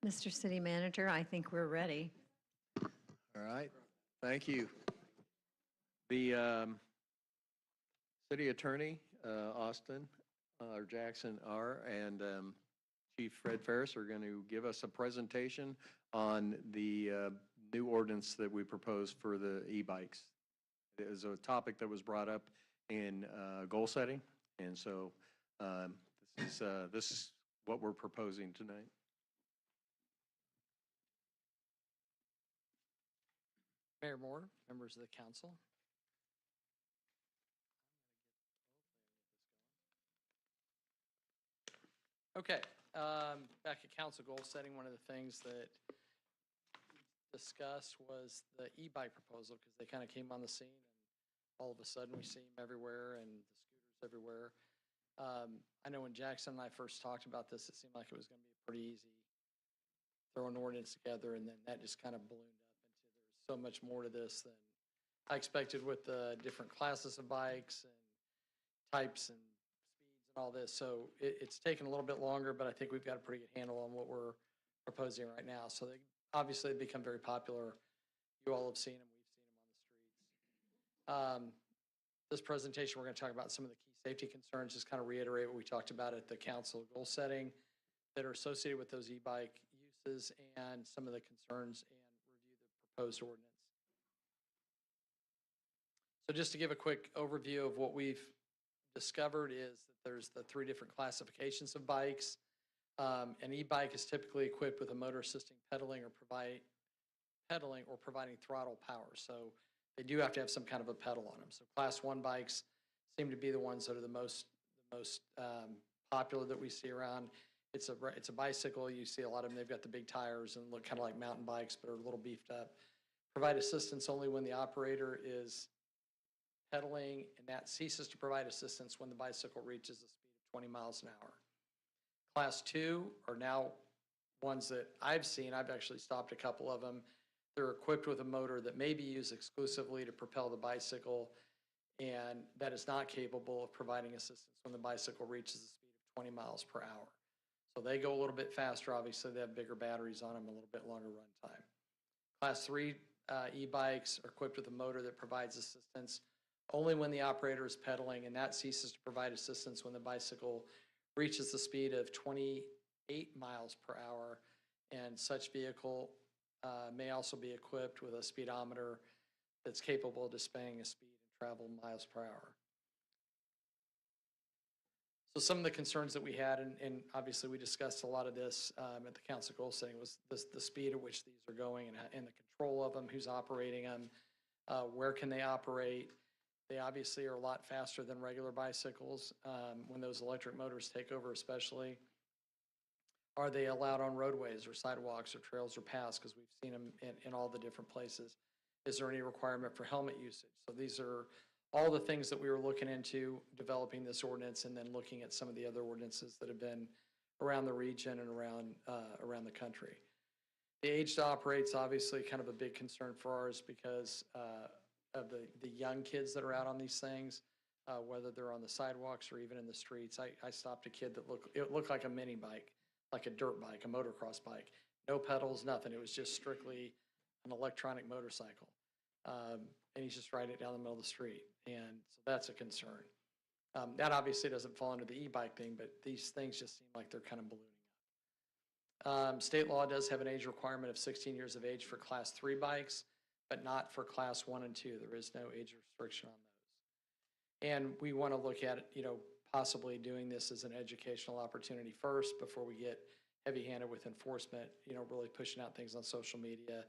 Mr. City Manager, I think we're ready. All right, thank you. The City Attorney, Austin, or Jackson R., and Chief Fred Ferris are going to give us a presentation on the new ordinance that we proposed for the e-bikes. It is a topic that was brought up in goal setting, and so this is what we're proposing tonight. Mayor Moore, members of the council. Okay, back at council goal setting, one of the things that we discussed was the e-bike proposal because they kind of came on the scene and all of a sudden we see them everywhere and the scooters everywhere. I know when Jackson and I first talked about this, it seemed like it was going to be pretty easy, throw an ordinance together, and then that just kind of ballooned up into there's so much more to this than I expected with the different classes of bikes and types and speeds and all this. So it's taken a little bit longer, but I think we've got a pretty good handle on what we're proposing right now. So they obviously become very popular. You all have seen them. We've seen them on the streets. This presentation, we're going to talk about some of the key safety concerns, just kind of reiterate what we talked about at the council goal setting that are associated with those e-bike uses and some of the concerns and review the proposed ordinance. So just to give a quick overview of what we've discovered is that there's the 3 different classifications of bikes. An e-bike is typically equipped with a motor assisting pedaling or providing throttle power. So they do have to have some kind of a pedal on them. So class 1 bikes seem to be the ones that are the most popular that we see around. It's a bicycle. You see a lot of them. They've got the big tires and look kind of like mountain bikes, but are a little beefed up. Provide assistance only when the operator is pedaling, and that ceases to provide assistance when the bicycle reaches a speed of 20 miles an hour. Class 2 are now ones that I've seen. I've actually stopped a couple of them. They're equipped with a motor that may be used exclusively to propel the bicycle, and that is not capable of providing assistance when the bicycle reaches a speed of 20 miles per hour. So they go a little bit faster. Obviously, they have bigger batteries on them, a little bit longer run time. Class 3 e-bikes are equipped with a motor that provides assistance only when the operator is pedaling, and that ceases to provide assistance when the bicycle reaches the speed of 28 miles per hour, and such vehicle may also be equipped with a speedometer that's capable of displaying a speed and travel miles per hour. So some of the concerns that we had, and obviously we discussed a lot of this at the council goal setting, was the speed at which these are going and the control of them, who's operating them, where can they operate. They obviously are a lot faster than regular bicycles when those electric motors take over especially. Are they allowed on roadways or sidewalks or trails or paths? Because we've seen them in all the different places. Is there any requirement for helmet usage? So these are all the things that we were looking into developing this ordinance and then looking at some of the other ordinances that have been around the region and around the country. The age to operate is obviously kind of a big concern for ours because of the young kids that are out on these things, whether they're on the sidewalks or even in the streets. I stopped a kid that looked like a mini bike, like a dirt bike, a motocross bike. No pedals, nothing. It was just strictly an electronic motorcycle. And he's just riding it down the middle of the street. And so that's a concern. That obviously doesn't fall under the e-bike thing, but these things just seem like they're kind of ballooning up. State law does have an age requirement of 16 years of age for class 3 bikes, but not for class 1 and 2. There is no age restriction on those. And we want to look at, possibly doing this as an educational opportunity first before we get heavy-handed with enforcement, really pushing out things on social media,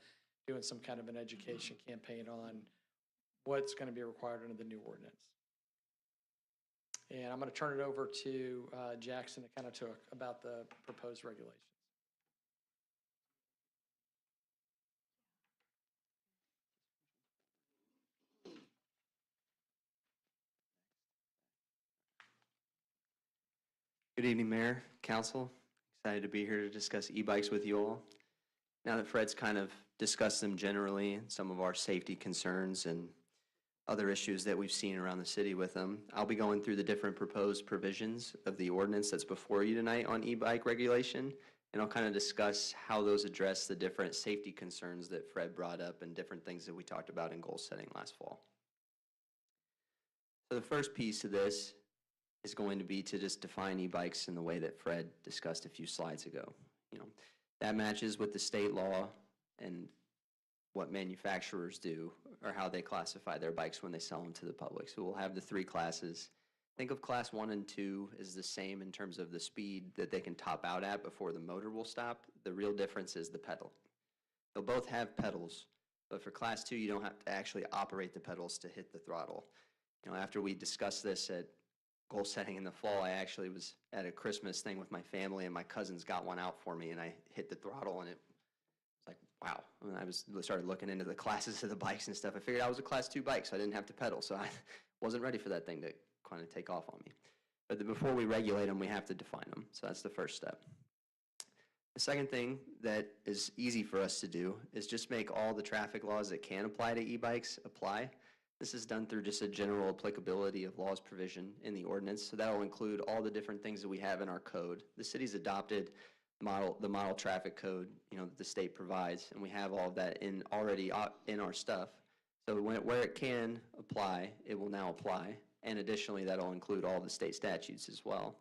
doing some kind of an education campaign on what's going to be required under the new ordinance. And I'm going to turn it over to Jackson to kind of talk about the proposed regulations. Good evening, Mayor, Council. Excited to be here to discuss e-bikes with you all. Now that Fred's kind of discussed them generally and some of our safety concerns and other issues that we've seen around the city with them, I'll be going through the different proposed provisions of the ordinance that's before you tonight on e-bike regulation, and I'll kind of discuss how those address the different safety concerns that Fred brought up and different things that we talked about in goal setting last fall. So the first piece of this is going to be to just define e-bikes in the way that Fred discussed a few slides ago. That matches with the state law and what manufacturers do or how they classify their bikes when they sell them to the public. So we'll have the 3 classes. Think of class 1 and 2 as the same in terms of the speed that they can top out at before the motor will stop. The real difference is the pedal. They'll both have pedals, but for class 2, you don't have to actually operate the pedals to hit the throttle. After we discussed this at goal setting in the fall, I actually was at a Christmas thing with my family, and my cousins got one out for me, and I hit the throttle, and it was like, wow. And I started looking into the classes of the bikes and stuff. I figured I was a class 2 bike, so I didn't have to pedal, so I wasn't ready for that thing to kind of take off on me. But before we regulate them, we have to define them, so that's the first step. The second thing that is easy for us to do is just make all the traffic laws that can apply to e-bikes apply. This is done through just a general applicability of laws provision in the ordinance. So that will include all the different things that we have in our code. The city's adopted the model traffic code, that the state provides, and we have all of that already in our stuff. So where it can apply, it will now apply. And additionally, that'll include all the state statutes as well.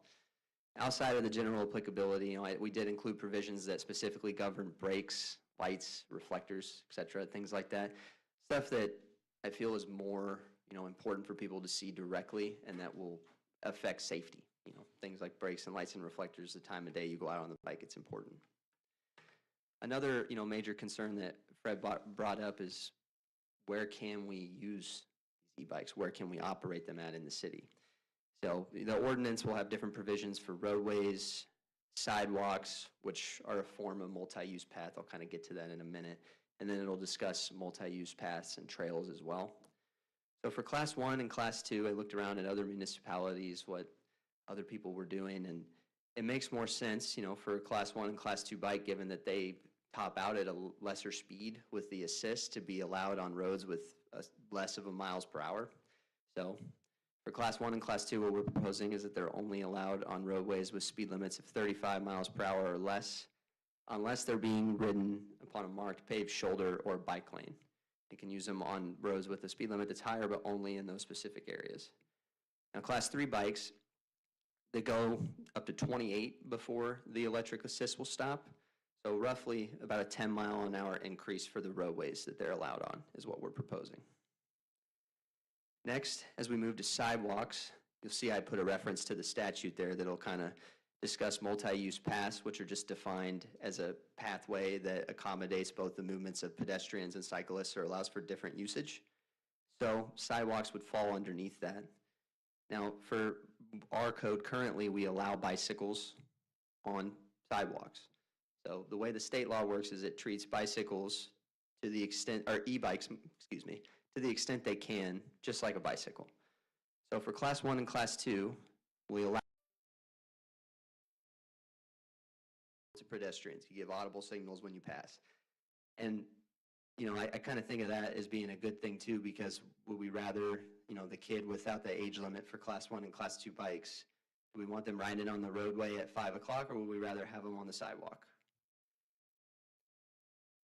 Outside of the general applicability, we did include provisions that specifically govern brakes, lights, reflectors, et cetera, things like that. Stuff that I feel is more, important for people to see directly and that will affect safety. Things like brakes and lights and reflectors, the time of day you go out on the bike, it's important. Another, major concern that Fred brought up is where can we use these e-bikes? Where can we operate them at in the city? So the ordinance will have different provisions for roadways, sidewalks, which are a form of multi-use path. I'll kind of get to that in a minute. And then it'll discuss multi-use paths and trails as well. So for class 1 and class 2, I looked around at other municipalities, what other people were doing, and it makes more sense, for a class 1 and class 2 bike, given that they top out at a lesser speed with the assist, to be allowed on roads with less of a miles per hour. So for class 1 and class 2, what we're proposing is that they're only allowed on roadways with speed limits of 35 miles per hour or less, unless they're being ridden upon a marked paved shoulder or bike lane. You can use them on roads with a speed limit that's higher, but only in those specific areas. Now, class 3 bikes, they go up to 28 before the electric assist will stop. So roughly about a 10-mile-an-hour increase for the roadways that they're allowed on is what we're proposing. Next, as we move to sidewalks, you'll see I put a reference to the statute there that'll kind of discuss multi-use paths, which are just defined as a pathway that accommodates both the movements of pedestrians and cyclists or allows for different usage. So sidewalks would fall underneath that. Now, for our code currently, we allow bicycles on sidewalks. So the way the state law works is it treats bicycles to the extent, or e-bikes, excuse me, to the extent they can, just like a bicycle. So for class 1 and class 2, we allow to pedestrians. You give audible signals when you pass. And, I kind of think of that as being a good thing too, because would we rather, the kid without the age limit for class 1 and class 2 bikes, do we want them riding on the roadway at 5 o'clock, or would we rather have them on the sidewalk?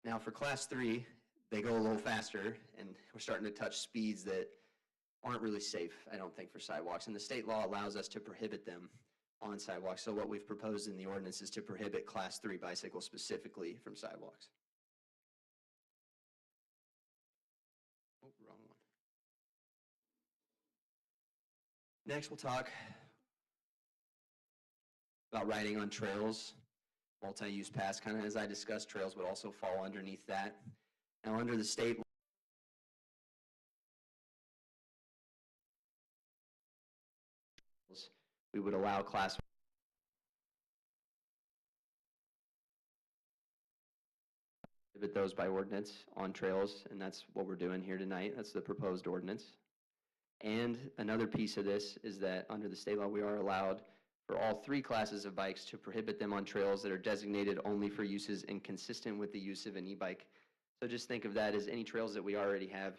Now for class 3, they go a little faster, and we're starting to touch speeds that aren't really safe, I don't think, for sidewalks. And the state law allows us to prohibit them on sidewalks. So what we've proposed in the ordinance is to prohibit class 3 bicycles specifically from sidewalks. Oh, wrong one. Next, we'll talk about riding on trails. Multi-use paths, kind of as I discussed, trails would also fall underneath that. Now, under the state, we would allow class prohibit those by ordinance on trails, and that's what we're doing here tonight. That's the proposed ordinance. And another piece of this is that under the state law, we are allowed for all 3 classes of bikes to prohibit them on trails that are designated only for uses inconsistent with the use of an e-bike. So just think of that as any trails that we already have,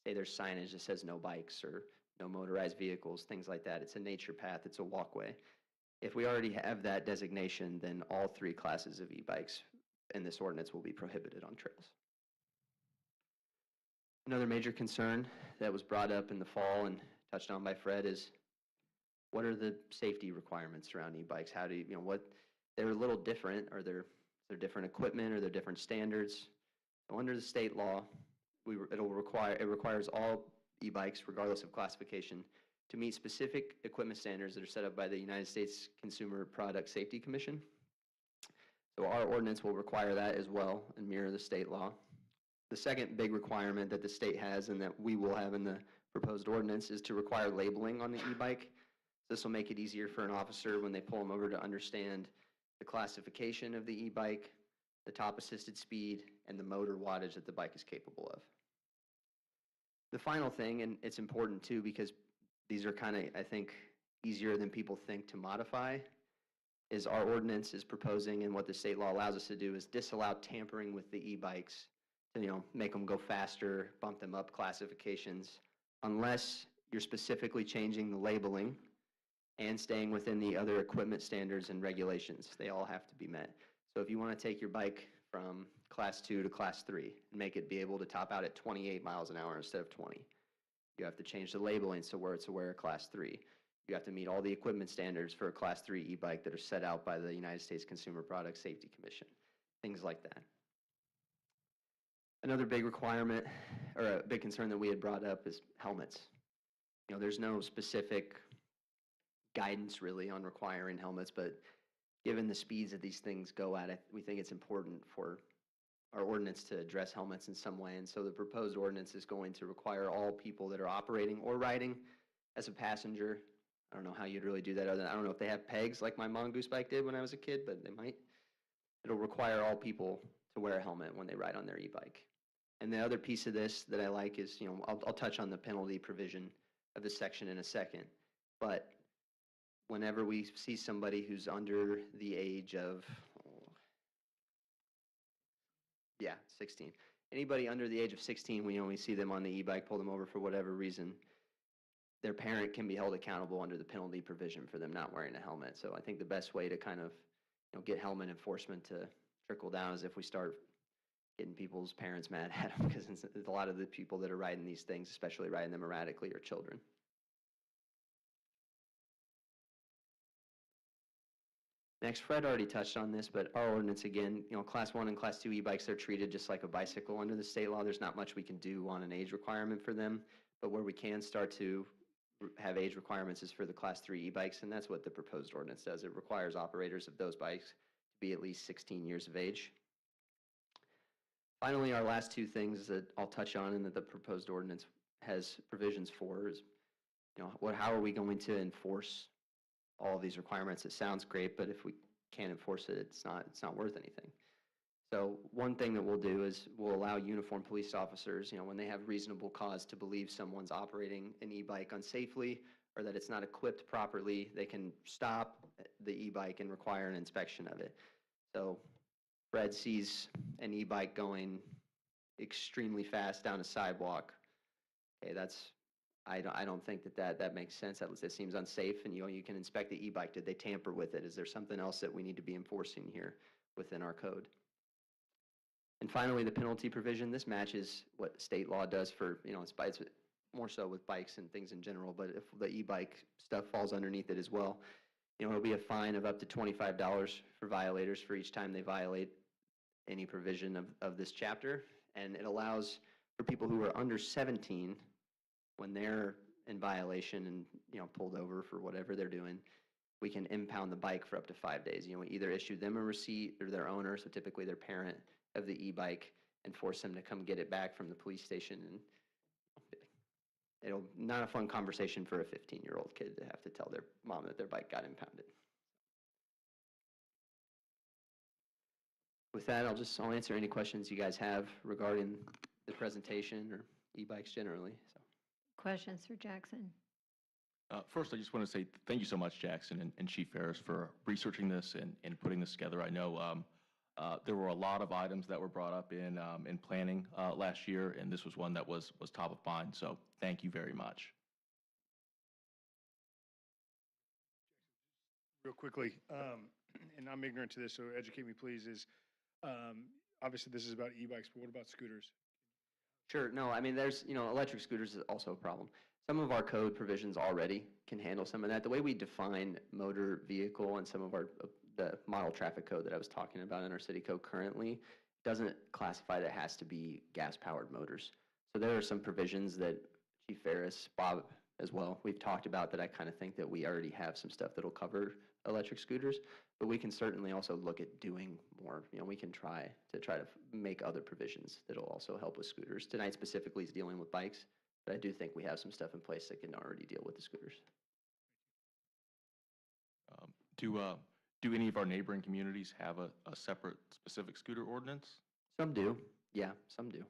say there's signage that says no bikes or no motorized vehicles, things like that. It's a nature path, it's a walkway. If we already have that designation, then all 3 classes of e-bikes in this ordinance will be prohibited on trails. Another major concern that was brought up in the fall and touched on by Fred is, what are the safety requirements around e-bikes? How do you, what, they're a little different, or they're different equipment, or they're different standards. So under the state law, it requires all e-bikes, regardless of classification, to meet specific equipment standards that are set up by the United States Consumer Product Safety Commission. So our ordinance will require that as well and mirror the state law. The second big requirement that the state has and that we will have in the proposed ordinance is to require labeling on the e-bike. This will make it easier for an officer when they pull them over to understand the classification of the e-bike, the top assisted speed, and the motor wattage that the bike is capable of. The final thing, and it's important too because these are kind of, I think, easier than people think to modify, is our ordinance is proposing, and what the state law allows us to do is disallow tampering with the e-bikes to, make them go faster, bump them up classifications, unless you're specifically changing the labeling and staying within the other equipment standards and regulations. They all have to be met. So if you want to take your bike from class 2 to class 3 and make it be able to top out at 28 miles an hour instead of 20, you have to change the labeling so where it's aware of class 3. You have to meet all the equipment standards for a class 3 e-bike that are set out by the United States Consumer Product Safety Commission, things like that. Another big requirement, or a big concern that we had brought up, is helmets. There's no specific guidance really on requiring helmets, but given the speeds that these things go at, we think it's important for our ordinance to address helmets in some way. And so the proposed ordinance is going to require all people that are operating or riding as a passenger. I don't know how you'd really do that. I don't know if they have pegs like my mongoose bike did when I was a kid, but they might. It'll require all people to wear a helmet when they ride on their e-bike. And the other piece of this that I like is, I'll touch on the penalty provision of this section in a second, but whenever we see somebody who's under the age of, 16. Anybody under the age of 16, we see them on the e-bike, pull them over for whatever reason, their parent can be held accountable under the penalty provision for them not wearing a helmet. So I think the best way to kind of, get helmet enforcement to trickle down is if we start getting people's parents mad at them, because a lot of the people that are riding these things, especially riding them erratically, are children. Next, Fred already touched on this, but our ordinance, again, class 1 and class 2 e-bikes, they're treated just like a bicycle under the state law. There's not much we can do on an age requirement for them, but where we can start to have age requirements is for the class 3 e-bikes, and that's what the proposed ordinance does. It requires operators of those bikes to be at least 16 years of age. Finally, our last 2 things that I'll touch on and that the proposed ordinance has provisions for is, how are we going to enforce all of these requirements? It sounds great, but if we can't enforce it, it's not worth anything. So one thing that we'll do is we'll allow uniformed police officers, when they have reasonable cause to believe someone's operating an e-bike unsafely or that it's not equipped properly, they can stop the e-bike and require an inspection of it. So Fred sees an e-bike going extremely fast down a sidewalk. Okay, I don't think that makes sense. That seems unsafe, and you can inspect the e-bike. Did they tamper with it? Is there something else that we need to be enforcing here within our code? And finally, the penalty provision. This matches what state law does for, it's more so with bikes and things in general, but if the e-bike stuff falls underneath it as well, it'll be a fine of up to $25 for violators for each time they violate any provision of this chapter. And it allows for people who are under 17, when they're in violation and pulled over for whatever they're doing, we can impound the bike for up to 5 days. We either issue them a receipt or their owner, so typically their parent of the e-bike, and force them to come get it back from the police station. And it'll not a fun conversation for a 15-year-old kid to have to tell their mom that their bike got impounded. With that, I'll answer any questions you guys have regarding the presentation or e-bikes generally. So. Questions for Jackson? First, I just want to say thank you so much, Jackson and Chief Ferris, for researching this and putting this together. I know there were a lot of items that were brought up in planning last year, and this was one that was top of mind. So thank you very much. real quickly, and I'm ignorant to this, so educate me, please, is, obviously this is about e-bikes, but what about scooters? Sure, no, I mean, there's, electric scooters is also a problem. Some of our code provisions already can handle some of that. The way we define motor vehicle and some of our, the model traffic code that I was talking about in our city code currently doesn't classify that it has to be gas-powered motors. So there are some provisions that Chief Ferris, Bob as well, we've talked about that I kind of think that we already have some stuff that'll cover electric scooters, but we can certainly also look at doing more. We can try to make other provisions that'll also help with scooters. Tonight specifically is dealing with bikes, but I do think we have some stuff in place that can already deal with the scooters. Do any of our neighboring communities have a separate specific scooter ordinance? Some do, yeah, some do.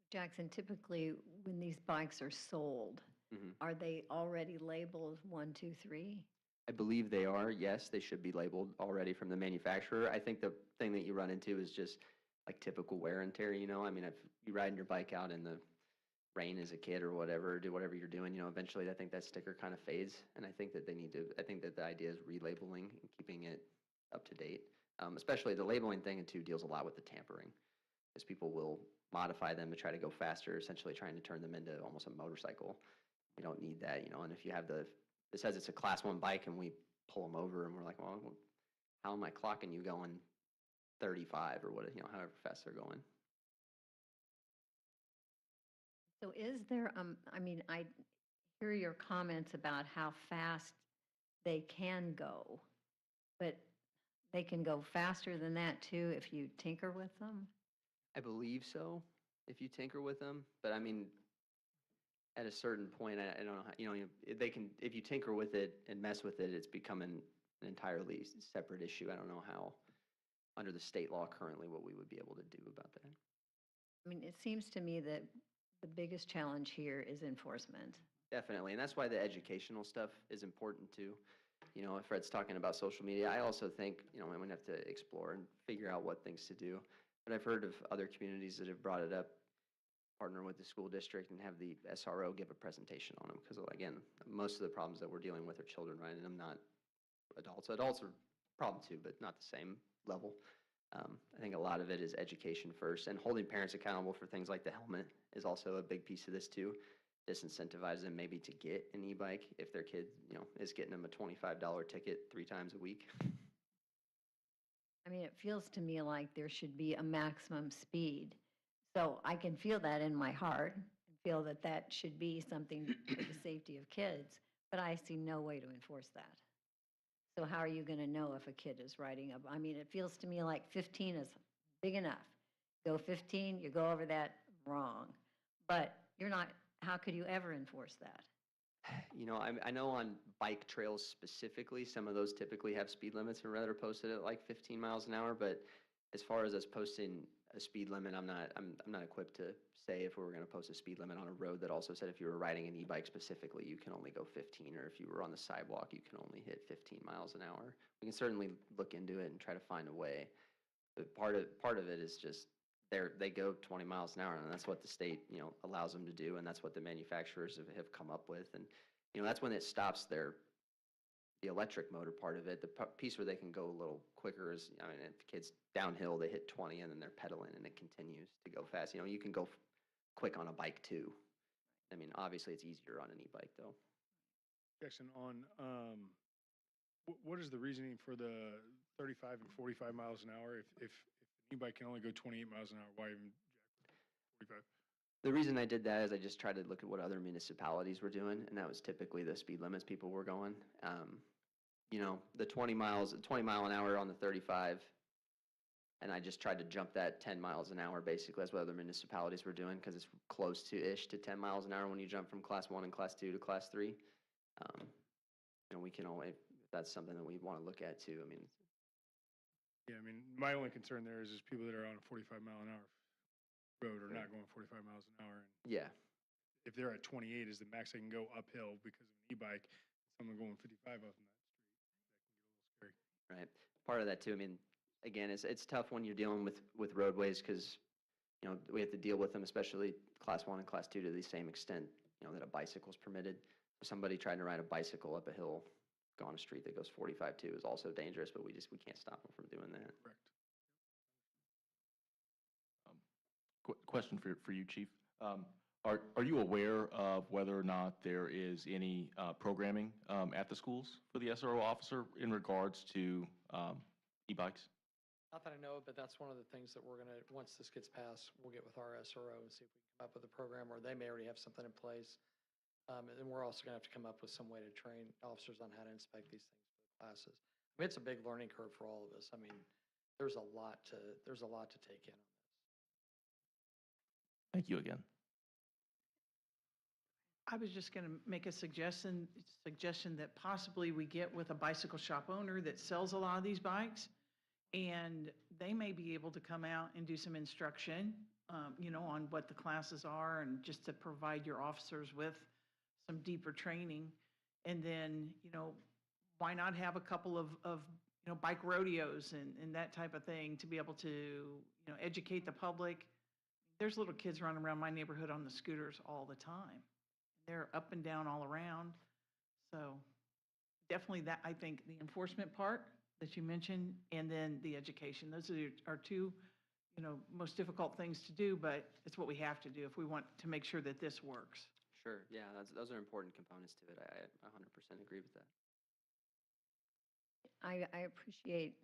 Jackson, typically, when these bikes are sold, Mhm. are they already labeled 1, 2, 3? I believe they are, yes, they should be labeled already from the manufacturer. I think the thing that you run into is just like typical wear and tear, I mean, if you riding your bike out in the rain as a kid or whatever, do whatever you're doing, eventually I think that sticker kind of fades. And I think that I think that the idea is relabeling and keeping it up to date. Especially the labeling thing too deals a lot with the tampering, because people will modify them to try to go faster, essentially trying to turn them into almost a motorcycle. You don't need that, and if you have it says it's a class 1 bike and we pull them over and we're like, well, how am I clocking you going 35 or what, however fast they're going? So is there, I mean, I hear your comments about how fast they can go, but they can go faster than that too if you tinker with them? I believe so, if you tinker with them, but I mean, at a certain point, I don't know how, they can, if you tinker with it and mess with it, it's becoming an entirely separate issue. I don't know how, under the state law currently, what we would be able to do about that. I mean, it seems to me that the biggest challenge here is enforcement. Definitely, and that's why the educational stuff is important too. If Fred's talking about social media, I also think, I'm gonna have to explore and figure out what things to do. But I've heard of other communities that have brought it up, partner with the school district and have the SRO give a presentation on them. Because again, most of the problems that we're dealing with are children riding them, not adults. Adults are a problem too, but not the same level. I think a lot of it is education first, and holding parents accountable for things like the helmet is also a big piece of this too. Disincentivize them maybe to get an e-bike if their kid, is getting them a $25 ticket 3 times a week. I mean, it feels to me like there should be a maximum speed. So I can feel that in my heart, and feel that that should be something for the safety of kids, but I see no way to enforce that. So how are you going to know if a kid is riding up? I mean, it feels to me like 15 is big enough. Go 15, you go over that, wrong. But you're not, how could you ever enforce that? I know on bike trails specifically, some of those typically have speed limits and rather posted at like 15 miles an hour. But as far as us posting a speed limit, I'm not equipped to say if we were going to post a speed limit on a road that also said if you were riding an e-bike specifically, you can only go 15, or if you were on the sidewalk, you can only hit 15 miles an hour. We can certainly look into it and try to find a way. But part of it is just they go 20 miles an hour, and that's what the state allows them to do, and that's what the manufacturers have come up with. And that's when it stops the electric motor part of it. The piece where they can go a little quicker is, I mean, if the kids downhill, they hit 20 and then they're pedaling and it continues to go fast. You can go quick on a bike too. I mean, obviously it's easier on an e-bike though. Jackson, on, what is the reasoning for the 35 and 45 miles an hour? If an e-bike can only go 28 miles an hour, why even 45? The reason I did that is I just tried to look at what other municipalities were doing, and that was typically the speed limits people were going. The 20 mile an hour on the 35, and I just tried to jump that 10 miles an hour basically. That's what other municipalities were doing, because it's close to 10 miles an hour when you jump from class 1 and class 2 to class 3. We can only, if that's something that we want to look at too. I mean, Yeah, I mean, my only concern there is people that are on a 45 mile an hour road are not going 45 miles an hour. And yeah, if they're at 28 is the max they can go uphill because of an e-bike, someone going 55 up in that street, that can get a little scary. right. Part of that too. I mean, again, it's tough when you're dealing with roadways, because we have to deal with them, especially class 1 and class 2, to the same extent that a bicycle is permitted. Somebody trying to ride a bicycle up a hill, on a street that goes 45 too is also dangerous, but we can't stop them from doing that. Correct. Question for you, Chief. Are you aware of whether or not there is any programming at the schools for the SRO officer in regards to e-bikes? Not that I know, but that's one of the things that we're going to, once this gets passed, we'll get with our SRO and see if we can come up with a program, or they may already have something in place. And then we're also going to have to come up with some way to train officers on how to inspect these things for the classes. I mean, it's a big learning curve for all of us. I mean, there's a lot to take in on this. Thank you again. I was just going to make a suggestion that possibly we get with a bicycle shop owner that sells a lot of these bikes, and they may be able to come out and do some instruction, on what the classes are, and just to provide your officers with some deeper training. And then, why not have a couple of bike rodeos and that type of thing to be able to, educate the public. There's little kids running around my neighborhood on the scooters all the time. They're up and down all around. So definitely that, I think, the enforcement part that you mentioned, and then the education. Those are two, most difficult things to do, but it's what we have to do if we want to make sure that this works. Sure, yeah, those are important components to it. I 100% agree with that. I appreciate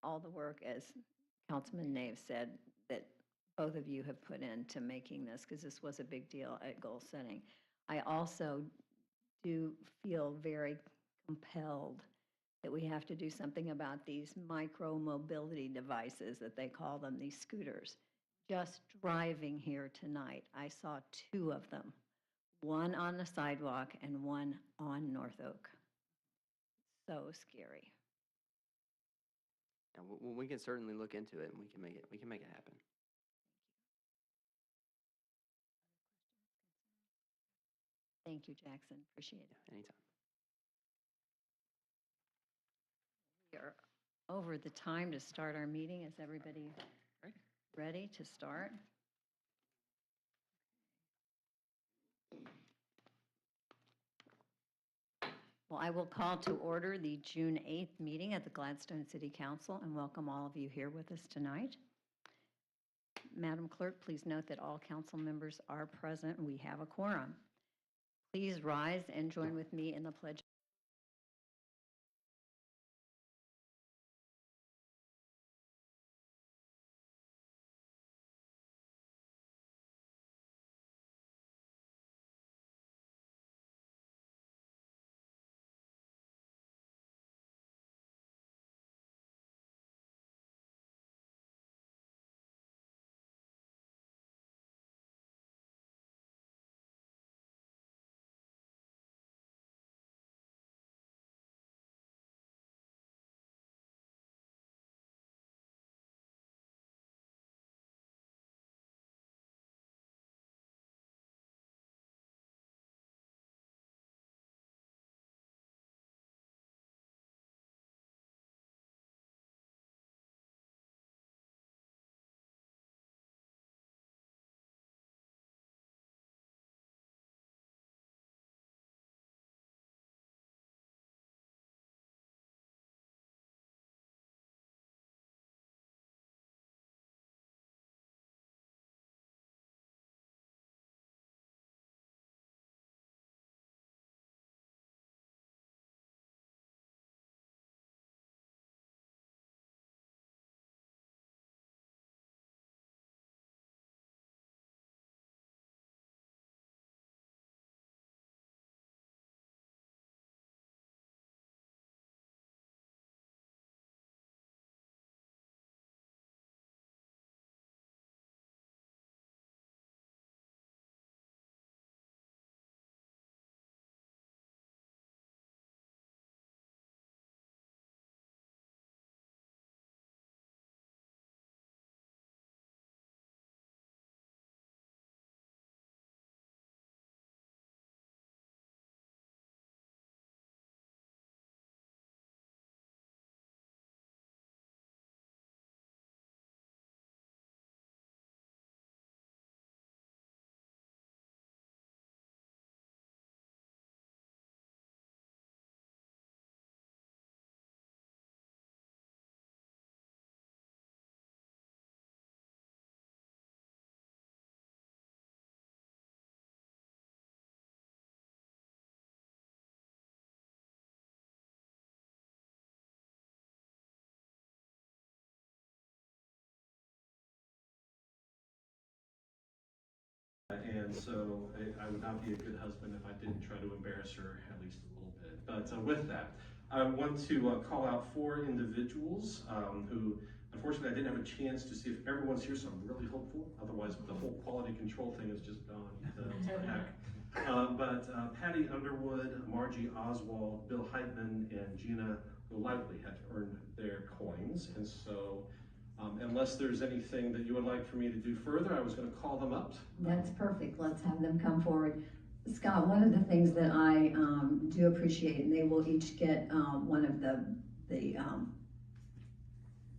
all the work, as Councilman Nave said, that both of you have put into making this, because this was a big deal at goal setting. I also do feel very compelled that we have to do something about these micro mobility devices that they call them, these scooters. Just driving here tonight, I saw 2 of them, one on the sidewalk and one on North Oak. So scary. And we can certainly look into it, and we can make it happen. Thank you, Jackson. Appreciate it. Yeah, anytime. We are over the time to start our meeting. Is everybody ready to start? Well, I will call to order the June 8th meeting at the Gladstone City Council and welcome all of you here with us tonight. Madam Clerk, please note that all council members are present and we have a quorum. Please rise and join with me in the pledge. and so I would not be a good husband if I didn't try to embarrass her at least a little bit. But with that, I want to call out 4 individuals who, unfortunately, I didn't have a chance to see if everyone's here, so I'm really hopeful. Otherwise, the whole quality control thing has just gone to heck. But Patty Underwood, Margie Oswald, Bill Heitman, and Gina Golightly have earned their coins. And so unless there's anything that you would like for me to do further, I was going to call them up. That's perfect. Let's have them come forward. Scott, one of the things that I do appreciate, and they will each get one of the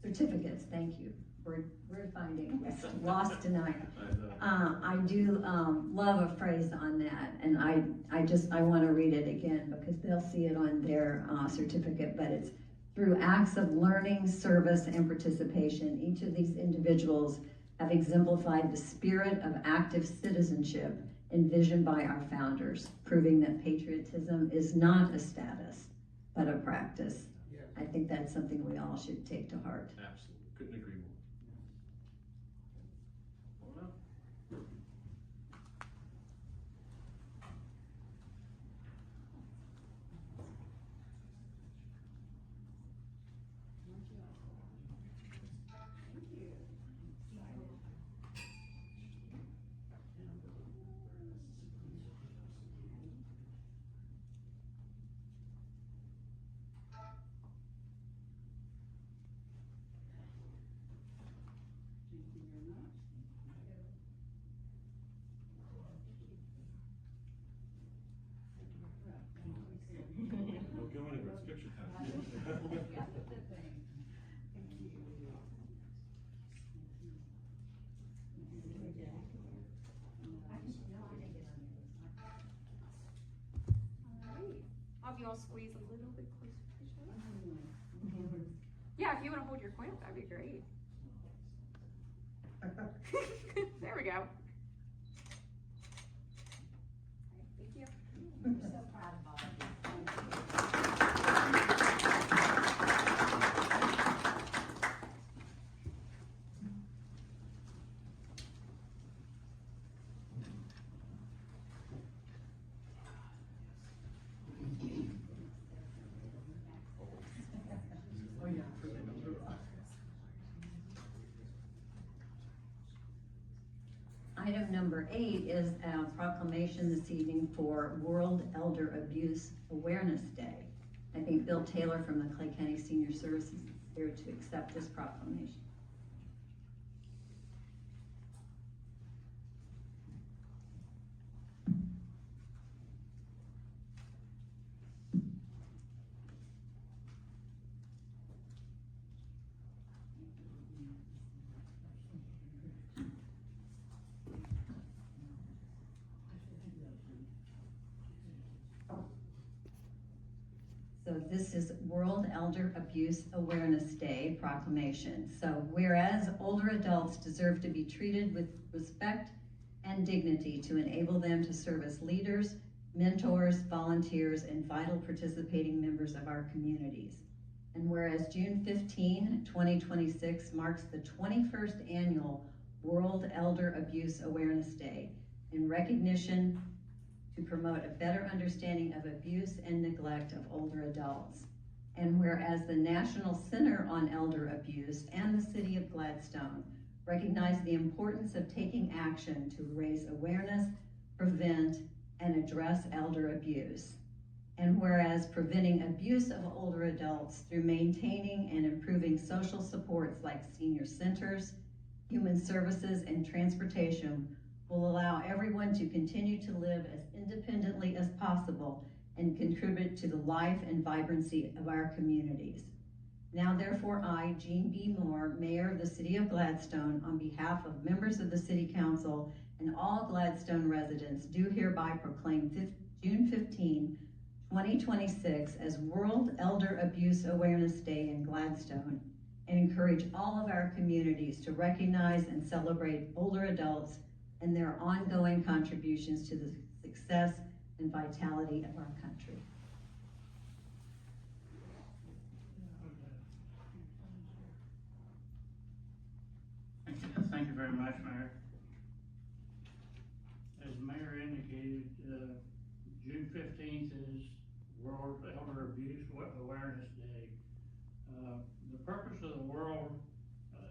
certificates. Thank you. We're finding it's lost tonight. I do love a phrase on that, and I want to read it again because they'll see it on their certificate, but it's through acts of learning, service, and participation. Each of these individuals have exemplified the spirit of active citizenship envisioned by our founders, proving that patriotism is not a status, but a practice. Yeah. I think that's something we all should take to heart. Absolutely. Couldn't agree more. Hold up. Don't go anywhere, it's picture time. I'll have you all squeeze a little bit closer to each other. Yeah, if you want to hold your coin up, that'd be great. There we go. All right, thank you. I'm so proud of all of you. Item number 8 is a proclamation this evening for World Elder Abuse Awareness Day. I think Bill Taylor from the Clay County Senior Services is here to accept this proclamation. So this is World Elder Abuse Awareness Day proclamation. So whereas older adults deserve to be treated with respect and dignity to enable them to serve as leaders, mentors, volunteers, and vital participating members of our communities. And whereas June 15, 2026 marks the 21st annual World Elder Abuse Awareness Day in recognition to promote a better understanding of abuse and neglect of older adults. And whereas the National Center on Elder Abuse and the City of Gladstone recognize the importance of taking action to raise awareness, prevent, and address elder abuse. And whereas preventing abuse of older adults through maintaining and improving social supports like senior centers, human services, and transportation will allow everyone to continue to live as independently as possible and contribute to the life and vibrancy of our communities. Now therefore I, Jean B. Moore, Mayor of the City of Gladstone, on behalf of members of the City Council and all Gladstone residents, do hereby proclaim June 15, 2026 as World Elder Abuse Awareness Day in Gladstone, and encourage all of our communities to recognize and celebrate older adults and their ongoing contributions to the success and vitality of our country. Thank you very much, Mayor. As June 15th is World Elder Abuse Awareness Day. The purpose of the World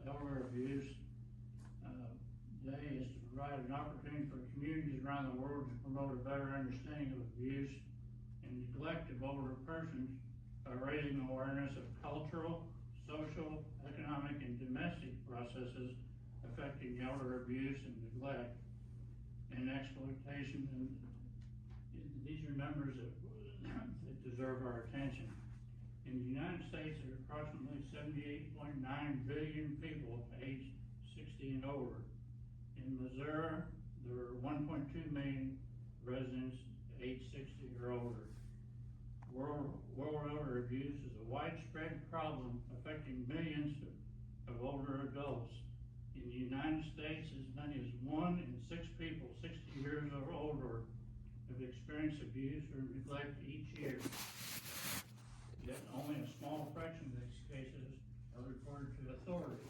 Elder Abuse Day is to provide an opportunity for communities around the world to promote a better understanding of abuse and neglect of older persons by raising awareness of cultural, social, economic, and domestic processes affecting elder abuse and neglect and exploitation. And these are numbers that deserve our attention. In the United States, there are approximately 78.9 billion people aged 60 and over. In Missouri, there are 1.2 million residents aged 60 or older. World elder abuse is a widespread problem affecting millions of older adults. In the United States, as many as 1 in 6 people 60 years or older have experienced abuse or neglect each year. Yet only a small fraction of these cases are reported to authorities.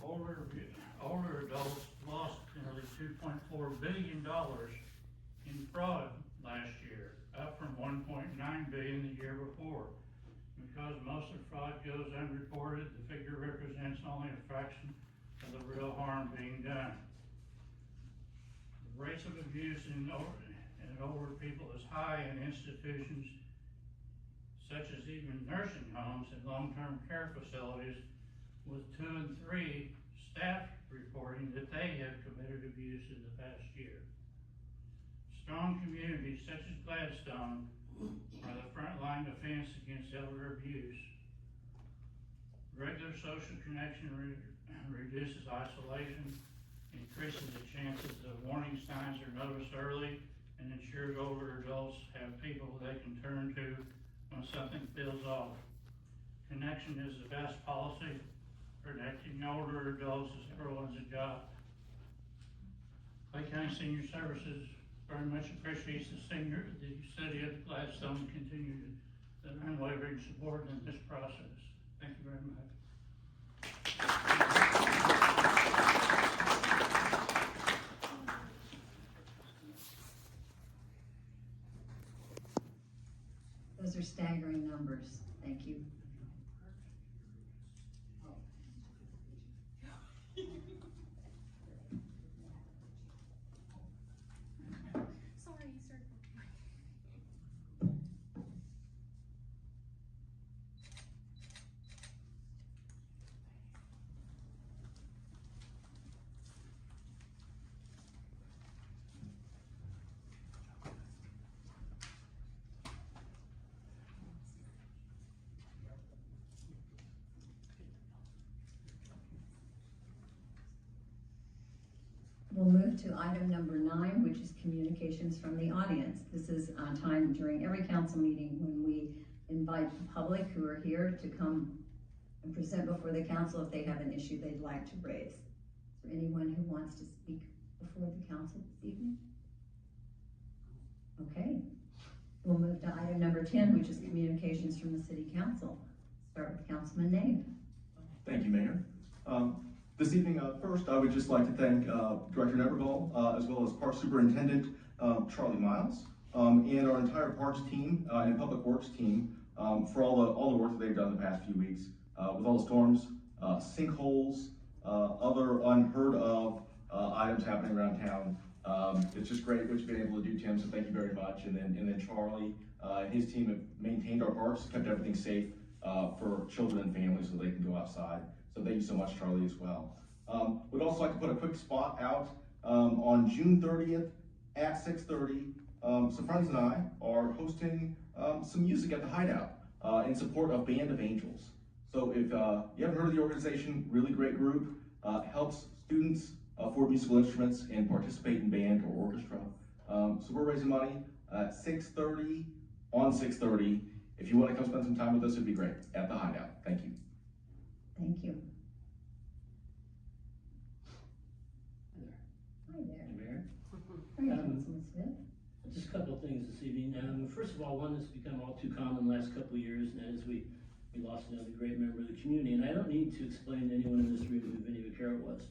Older adults lost nearly $2.4 billion in fraud last year, up from $1.9 billion the year before. Because most of the fraud goes unreported, the figure represents only a fraction of the real harm being done. The rates of abuse in older people is high in institutions such as even nursing homes and long-term care facilities, with 2 and 3 staff reporting that they have committed abuse in the past year. Strong communities such as Gladstone are the frontline defense against elder abuse. Regular social connection reduces isolation, increases the chances that warning signs are noticed early, and ensures older adults have people they can turn to when something feels off. Connection is the best policy. Protecting older adults is everyone's job. Clay County Senior Services very much appreciates the city of Gladstone continued the unwavering support in this process. Thank you very much. Those are staggering numbers. Thank you. Sorry, sir. We'll move to item number 9, which is communications from the audience. This is a time during every council meeting when we invite the public who are here to come and present before the council if they have an issue they'd like to raise. Is there anyone who wants to speak before the council this evening? Okay. We'll move to item number 10, which is communications from the city council. Start with Councilman Nave. Thank you, Mayor. This evening, first, I would just like to thank Director Nevergall, as well as Park Superintendent Charlie Miles, and our entire Parks team and Public Works team for all the work that they've done the past few weeks with all the storms, sinkholes, other unheard of items happening around town. It's just great what you've been able to do, Tim. So thank you very much. And then Charlie and his team have maintained our parks, kept everything safe for children and families so they can go outside. So thank you so much, Charlie, as well. Would also like to put a quick spot out on June 30th at 6:30. So friends and I are hosting some music at the Hideout in support of Band of Angels. So if you haven't heard of the organization, really great group, helps students afford musical instruments and participate in band or orchestra. So we're raising money at 6:30 on 6:30. If you want to come spend some time with us, it'd be great at the Hideout. Thank you. Thank you. Hi there. Mayor, Hi, Councilman Smith. just a couple of things this evening. First of all, one that's become all too common the last couple of years, and that is we lost another great member of the community. And I don't need to explain to anyone in this room who Vinnie Vaccaro was.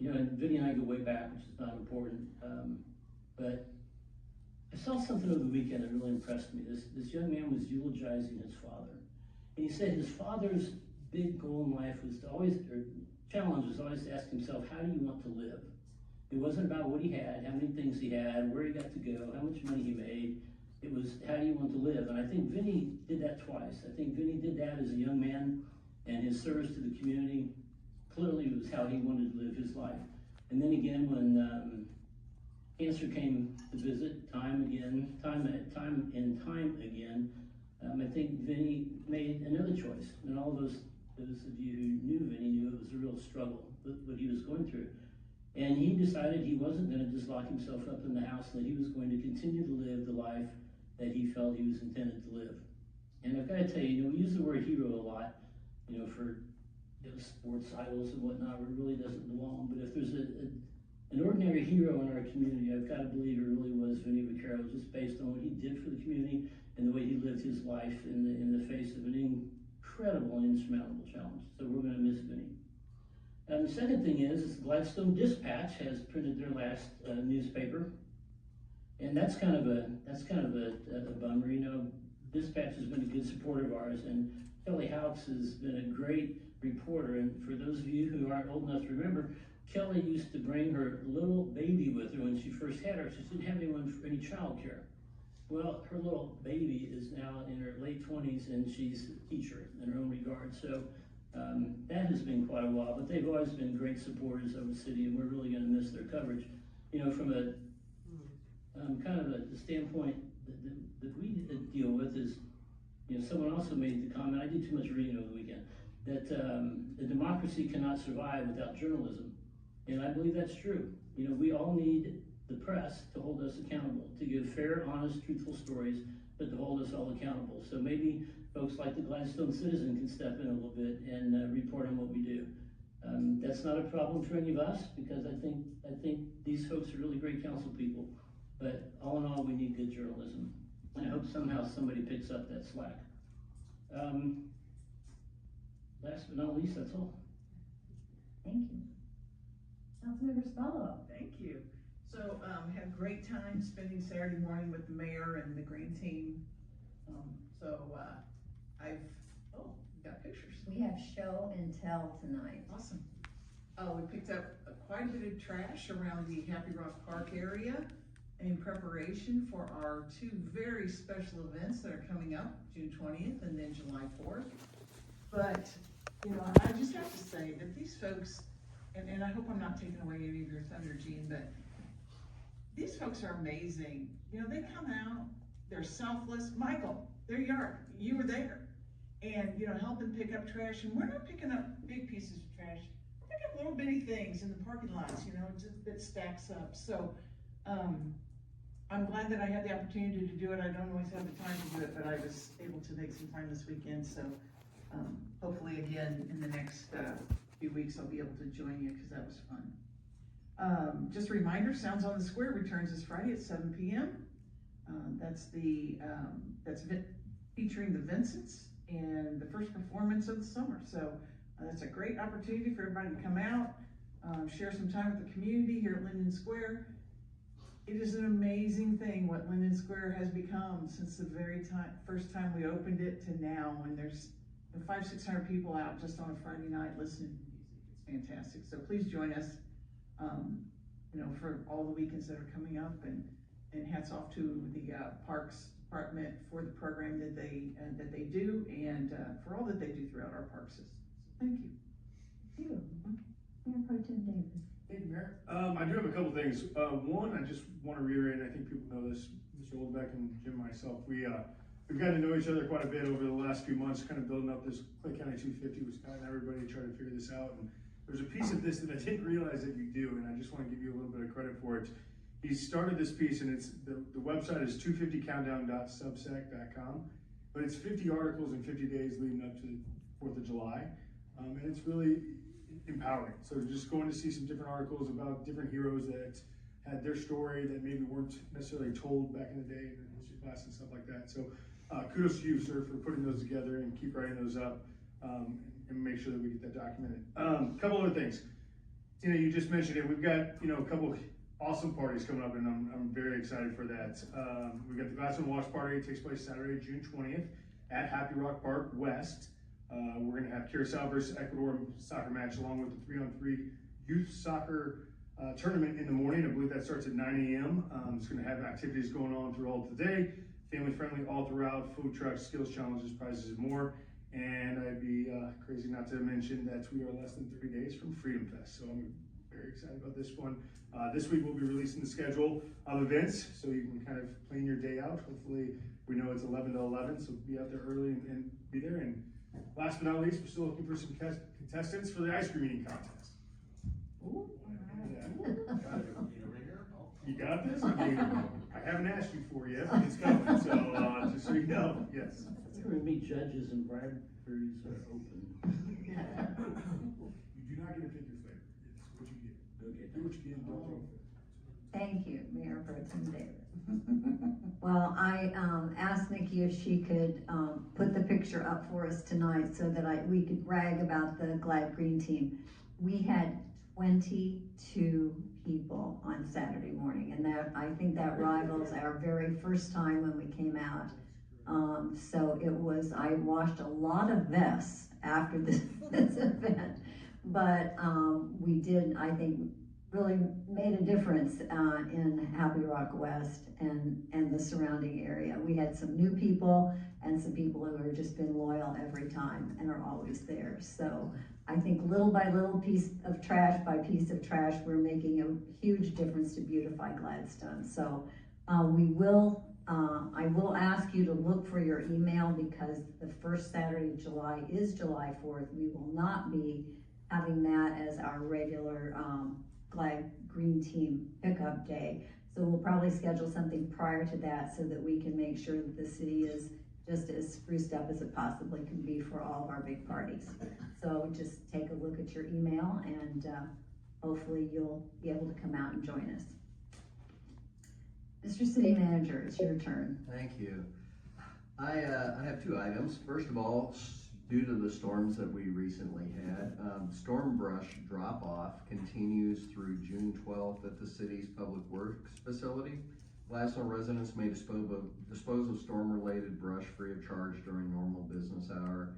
You know, and Vinny and I go way back, which is not important, but I saw something over the weekend that really impressed me. This young man was eulogizing his father. And he said his father's big goal in life was to always, or challenge was always to ask himself, how do you want to live? It wasn't about what he had, how many things he had, where he got to go, how much money he made. It was, how do you want to live? And I think Vinny did that twice. I think Vinny did that as a young man, and his service to the community clearly was how he wanted to live his life. And then again, when cancer came to visit time and time again, I think Vinny made another choice. And all those of you who knew Vinny knew it was a real struggle, what he was going through. And he decided he wasn't going to just lock himself up in the house, that he was going to continue to live the life that he felt he was intended to live. And I've got to tell you, we use the word hero a lot, for those sports idols and whatnot, where it really doesn't belong. But if there's an ordinary hero in our community, I've got to believe it really was Vinny Vaccaro, just based on what he did for the community and the way he lived his life in the face of an incredible and insurmountable challenge. So we're going to miss Vinny. And the second thing is Gladstone Dispatch has printed their last newspaper, and that's kind of a bummer. Dispatch has been a good supporter of ours, and Kelly Houcks has been a great reporter. And for those of you who aren't old enough to remember, Kelly used to bring her little baby with her when she first had her. She didn't have anyone for any child care. Well, her little baby is now in her late 20s, and she's a teacher in her own regard. So that has been quite a while, but they've always been great supporters of the city, and we're really going to miss their coverage. From a kind of a standpoint that we deal with is, someone also made the comment, I did too much reading over the weekend, that the democracy cannot survive without journalism. And I believe that's true. We all need the press to hold us accountable, to give fair, honest, truthful stories, but to hold us all accountable. So maybe folks like the Gladstone Citizen can step in a little bit and report on what we do. That's not a problem for any of us, because I think these folks are really great council people. But all in all, we need good journalism. And I hope somehow somebody picks up that slack. Last but not least, that's all. Thank you. Councilmember Spallo. Thank you. So, had a great time spending Saturday morning with the mayor and the green team. We got pictures. We have show and tell tonight. Awesome. We picked up quite a bit of trash around the Happy Rock Park area in preparation for our two very special events that are coming up, June 20th and then July 4th. But, I just have to say that these folks, and I hope I'm not taking away any of your thunder, Gene, but these folks are amazing. They come out, they're selfless. Michael, their yard, you were there. And, helping pick up trash. And we're not picking up big pieces of trash. We're picking up little bitty things in the parking lots, that stacks up. So, I'm glad that I had the opportunity to do it. I don't always have the time to do it, but I was able to make some time this weekend. So, hopefully again, in the next few weeks, I'll be able to join you, because that was fun. Just a reminder, Sounds on the Square returns this Friday at 7 p.m. That's featuring the Vincents and the first performance of the summer. So that's a great opportunity for everybody to come out, share some time with the community here at Linden Square. It is an amazing thing what Linden Square has become since the first time we opened it to now, when there's 500-600 people out just on a Friday night listening to music. It's fantastic. So please join us, for all the weekends that are coming up, and hats off to the Parks Department for the program that they do, and for all that they do throughout our park system. So thank you. Thank you. Mayor Pro Tem Davis. Thank you, Mayor. I do have a couple things. One, I just want to reiterate, and I think people know this, Mr. Oldbeck and Jim and myself, we've gotten to know each other quite a bit over the last few months, kind of building up this Clay County 250 was kind of everybody trying to figure this out. And there's a piece of this that I didn't realize that you do, and I just want to give you a little bit of credit for it. He started this piece, and the website is 250countdown.substack.com, but it's 50 articles in 50 days leading up to the 4th of July, and it's really empowering. So just going to see some different articles about different heroes that had their story that maybe weren't necessarily told back in the day in history class and stuff like that. So kudos to you, sir, for putting those together, and keep writing those up, and make sure that we get that documented. A couple other things. Tina, you just mentioned it. We've got, a couple awesome parties coming up, and I'm very excited for that. We've got the Gladstone Watch Party. It takes place Saturday, June 20th at Happy Rock Park West. We're going to have Curacao versus Ecuador soccer match along with the 3-on-3 youth soccer tournament in the morning. I believe that starts at 9 a.m. It's going to have activities going on throughout the day, family friendly all throughout, food trucks, skills challenges, prizes, and more. And I'd be crazy not to mention that we are less than 30 days from Freedom Fest. So I'm very excited about this one. This week we'll be releasing the schedule of events so you can kind of plan your day out. Hopefully we know it's 11 to 11, so be out there early and be there. And last but not least, we're still looking for some contestants for the ice cream eating contest. Ooh. Yeah. You got this? I haven't asked you for yet, but it's coming. So just so you know, yes. There will be judges and briberies are open. You do not get to pick your flavor. It's what you get. Okay. Do what you get and don't throw it. Thank you, Mayor Pro Tem Davis. Well, I asked Nikki if she could put the picture up for us tonight so that we could brag about the Glad Green team. We had 22 people on Saturday morning, and I think that rivals our very first time when we came out. So I washed a lot of vests after this event, but we did, I think, really made a difference in Happy Rock West and the surrounding area. We had some new people and some people who have just been loyal every time and are always there. So I think little by little, piece of trash by piece of trash, we're making a huge difference to beautify Gladstone. So I will ask you to look for your email because the first Saturday of July is July 4th. We will not be having that as our regular Glad Green Team pickup day. So we'll probably schedule something prior to that so that we can make sure that the city is just as spruced up as it possibly can be for all of our big parties. So just take a look at your email and hopefully you'll be able to come out and join us. Mr. City Manager, it's your turn. Thank you. I have two items. First of all, due to the storms that we recently had, storm brush drop-off continues through June 12th at the city's Public Works facility. Gladstone residents may dispose of storm-related brush free of charge during normal business hours,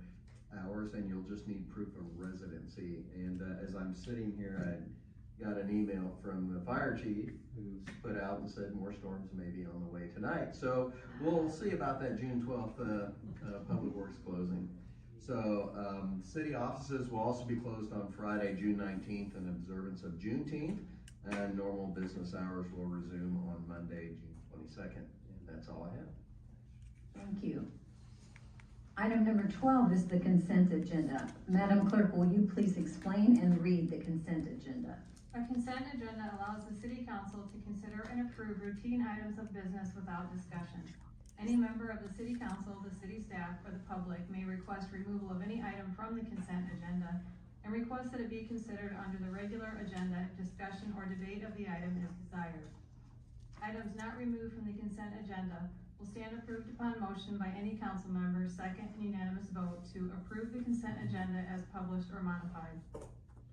and you'll just need proof of residency. And as I'm sitting here, I got an email from the fire chief who's put out and said more storms may be on the way tonight. So we'll see about that June 12th Public Works closing. So city offices will also be closed on Friday, June 19th in observance of Juneteenth, and normal business hours will resume on Monday, June 22nd. And that's all I have. Thank you. Item number 12 is the consent agenda. Madam Clerk, will you please explain and read the consent agenda? A consent agenda allows the City Council to consider and approve routine items of business without discussion. Any member of the City Council, the city staff, or the public may request removal of any item from the consent agenda and request that it be considered under the regular agenda if discussion or debate of the item is desired. Items not removed from the consent agenda will stand approved upon motion by any council member, second and unanimous vote to approve the consent agenda as published or modified.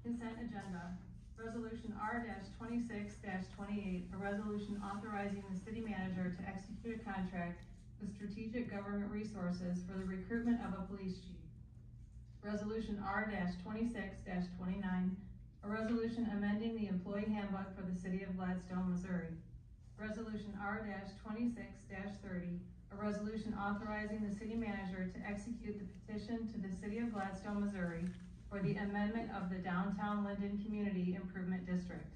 Consent agenda. Resolution R-26-28, a resolution authorizing the city manager to execute a contract with Strategic Government Resources for the recruitment of a police chief. Resolution R-26-29, a resolution amending the employee handbook for the city of Gladstone, Missouri. Resolution R-26-30, a resolution authorizing the city manager to execute the petition to the city of Gladstone, Missouri for the amendment of the Downtown Linden Community Improvement District.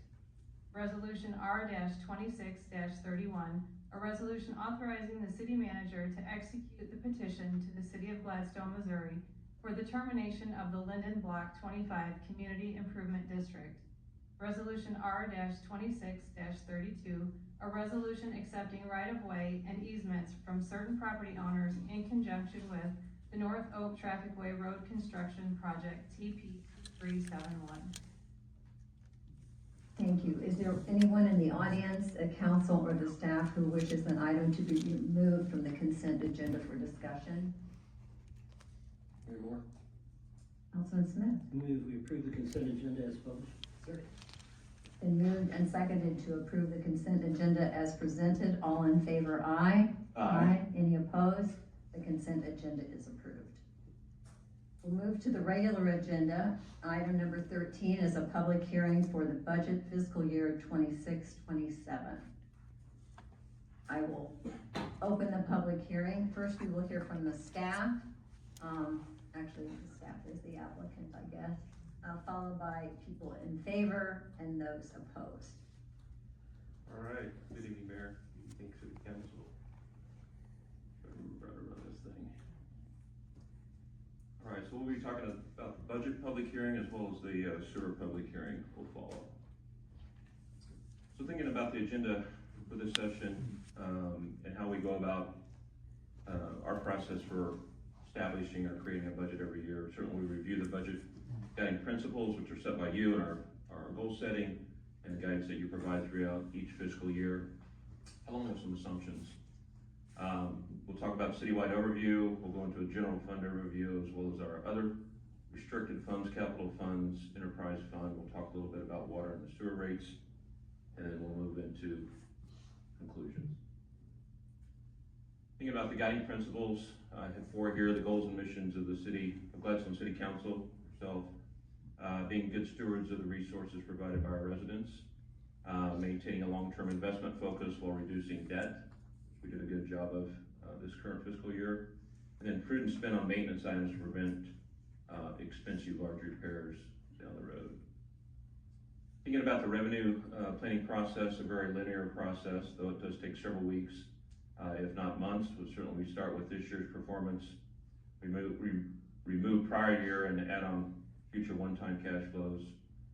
Resolution R-26-31, a resolution authorizing the city manager to execute the petition to the city of Gladstone, Missouri for the termination of the Linden Block 25 Community Improvement District. Resolution R-26-32, a resolution accepting right-of-way and easements from certain property owners in conjunction with the North Oak Trafficway Road Construction Project, TP 371. Thank you. Is there anyone in the audience, a council, or the staff who wishes an item to be removed from the consent agenda for discussion? Any more? Councilman Smith. Move we approve the consent agenda as published. Been moved and seconded to approve the consent agenda as presented. All in favor, aye. Aye. Any opposed? The consent agenda is approved. We'll move to the regular agenda. Item number 13 is a public hearing for the budget fiscal year 26-27. I will open the public hearing. First, we will hear from the staff. Actually, the staff is the applicant, I guess, followed by people in favor and those opposed. All right, good evening, Mayor, thanks to the council. Try to run this thing. All right, so we'll be talking about the budget public hearing as well as the sewer public hearing will follow. So thinking about the agenda for this session and how we go about our process for establishing or creating a budget every year. Certainly we review the budget guiding principles, which are set by you and our goal setting and the guidance that you provide throughout each fiscal year, along with some assumptions. We'll talk about citywide overview. We'll go into a general fund overview as well as our other restricted funds, capital funds, enterprise fund. We'll talk a little bit about water and the sewer rates, and then we'll move into conclusions. Thinking about the guiding principles, I have 4 here: the goals and missions of the city, of Gladstone City Council, yourself, being good stewards of the resources provided by our residents, maintaining a long-term investment focus while reducing debt, which we did a good job of this current fiscal year, and then prudent spend on maintenance items to prevent expensive large repairs down the road. Thinking about the revenue planning process, a very linear process, though it does take several weeks, if not months. But certainly we start with this year's performance, remove prior year and add on future one-time cash flows,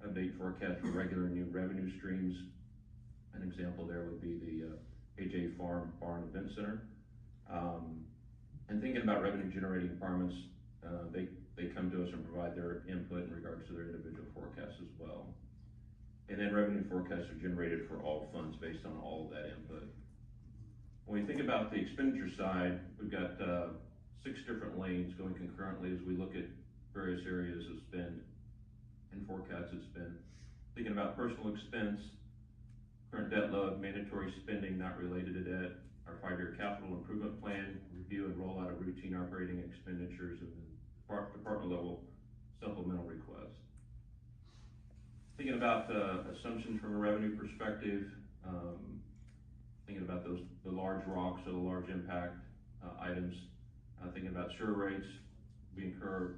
update forecast for regular and new revenue streams. An example there would be the AJ Farm Barn Event Center. And thinking about revenue generating departments, they come to us and provide their input in regards to their individual forecasts as well. And then revenue forecasts are generated for all funds based on all of that input. When we think about the expenditure side, we've got 6 different lanes going concurrently as we look at various areas of spend and forecasted spend. Thinking about personal expense, current debt load, mandatory spending not related to debt, our 5-year capital improvement plan, review and roll out of routine operating expenditures, and then department level supplemental requests. Thinking about assumptions from a revenue perspective, thinking about the large rocks or the large impact items, thinking about sewer rates. We incur,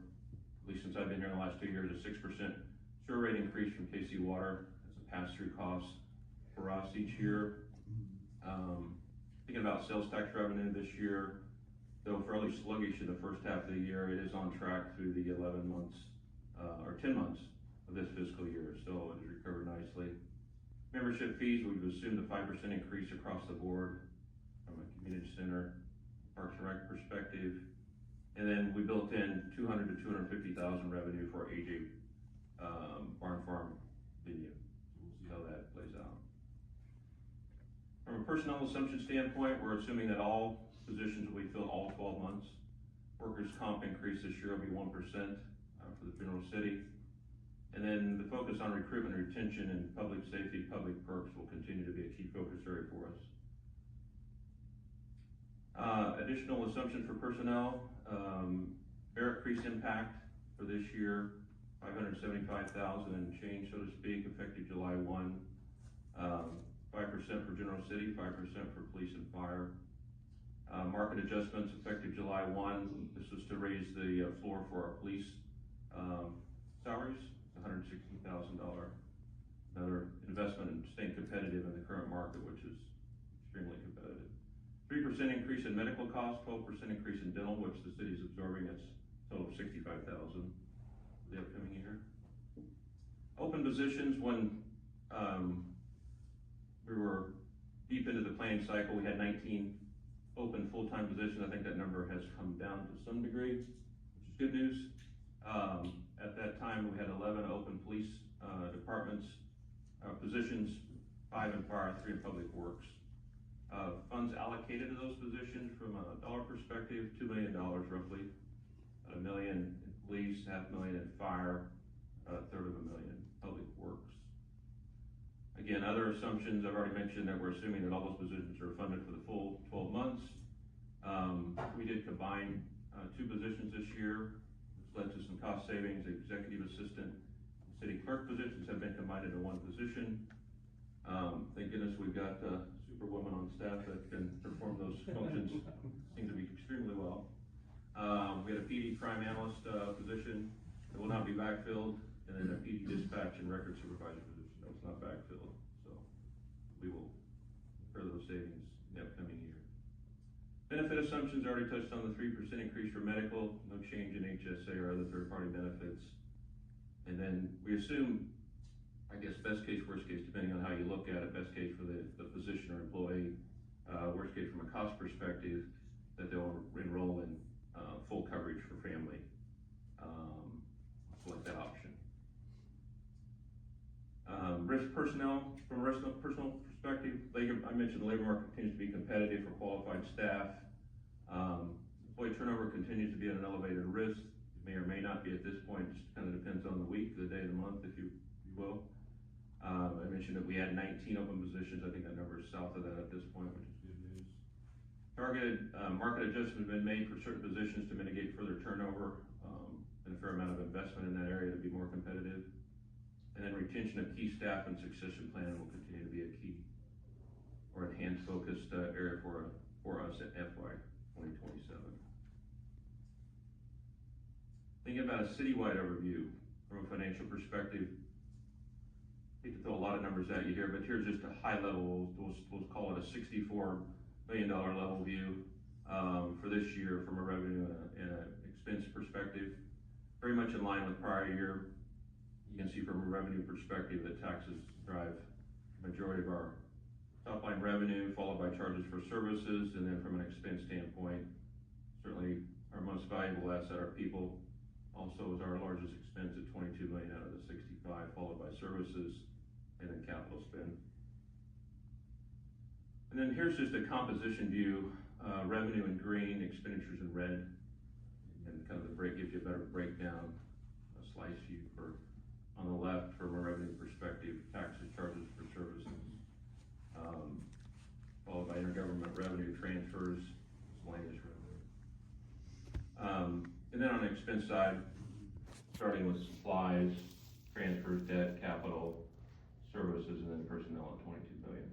at least since I've been here in the last 2 years, a 6% sewer rate increase from KC Water as a pass-through cost for us each year. Thinking about sales tax revenue this year, though fairly sluggish in the first half of the year, it is on track through the 11 months or 10 months of this fiscal year, so it has recovered nicely. Membership fees, we've assumed a 5% increase across the board from a community center, Parks and Rec perspective. And then we built in $200,000 to $250,000 revenue for AJ Barn Farm venue. We'll see how that plays out. From a personnel assumption standpoint, we're assuming that all positions will be filled all 12 months. Workers' comp increase this year will be 1% for the general city. And then the focus on recruitment and retention and public safety, public perks will continue to be a key focus area for us. Additional assumption for personnel, merit increase impact for this year, $575,000 and change, so to speak, effective July 1. 5% for general city, 5% for police and fire. Market adjustments effective July 1. This was to raise the floor for our police salaries, $160,000. Another investment in staying competitive in the current market, which is extremely competitive. 3% increase in medical costs, 12% increase in dental, which the city is absorbing. It's a total of $65,000 for the upcoming year. Open positions, when we were deep into the planning cycle, we had 19 open full-time positions. I think that number has come down to some degree, which is good news. At that time, we had 11 open police departments positions, 5 in fire, 3 in public works. Funds allocated to those positions from a dollar perspective, $2 million roughly, $1 million in police, $500,000 in fire, $350,000 in public works. Again, other assumptions, I've already mentioned that we're assuming that all those positions are funded for the full 12 months. We did combine 2 positions this year, which led to some cost savings. The executive assistant and city clerk positions have been combined into 1 position. Thank goodness we've got superwoman on staff that can perform those functions, seem to be extremely well. We had a PD crime analyst position that will not be backfilled, and then a PD dispatch and record supervisor position that was not backfilled. So we will incur those savings in the upcoming year. Benefit assumptions, already touched on the 3% increase for medical, no change in HSA or other third-party benefits. And then we assume, I guess, best case, worst case, depending on how you look at it, best case for the physician or employee, worst case from a cost perspective, that they'll enroll in full coverage for family. Select that option. Risk personnel, from a personal perspective, I mentioned the labor market continues to be competitive for qualified staff. Employee turnover continues to be at an elevated risk. It may or may not be at this point, just kind of depends on the week, the day of the month, if you will. I mentioned that we had 19 open positions. I think that number is south of that at this point, which is good news. Targeted market adjustments have been made for certain positions to mitigate further turnover, and a fair amount of investment in that area to be more competitive. And then retention of key staff and succession planning will continue to be a key or enhanced focused area for us at FY 2027. Thinking about a citywide overview from a financial perspective, I hate to throw a lot of numbers at you here, but here's just a high level, we'll call it a $64 million level view for this year from a revenue and an expense perspective. Very much in line with prior year. You can see from a revenue perspective that taxes drive the majority of our top line revenue, followed by charges for services, and then from an expense standpoint, certainly our most valuable asset, our people, also is our largest expense at $22 million out of the 65, followed by services, and then capital spend. And then here's just a composition view, revenue in green, expenditures in red, and kind of the break gives you a better breakdown, a slice view for, on the left from a revenue perspective, taxes, charges for services, followed by intergovernment revenue transfers, miscellaneous revenue. And then on the expense side, starting with supplies, transfers, debt, capital, services, and then personnel at $22 million.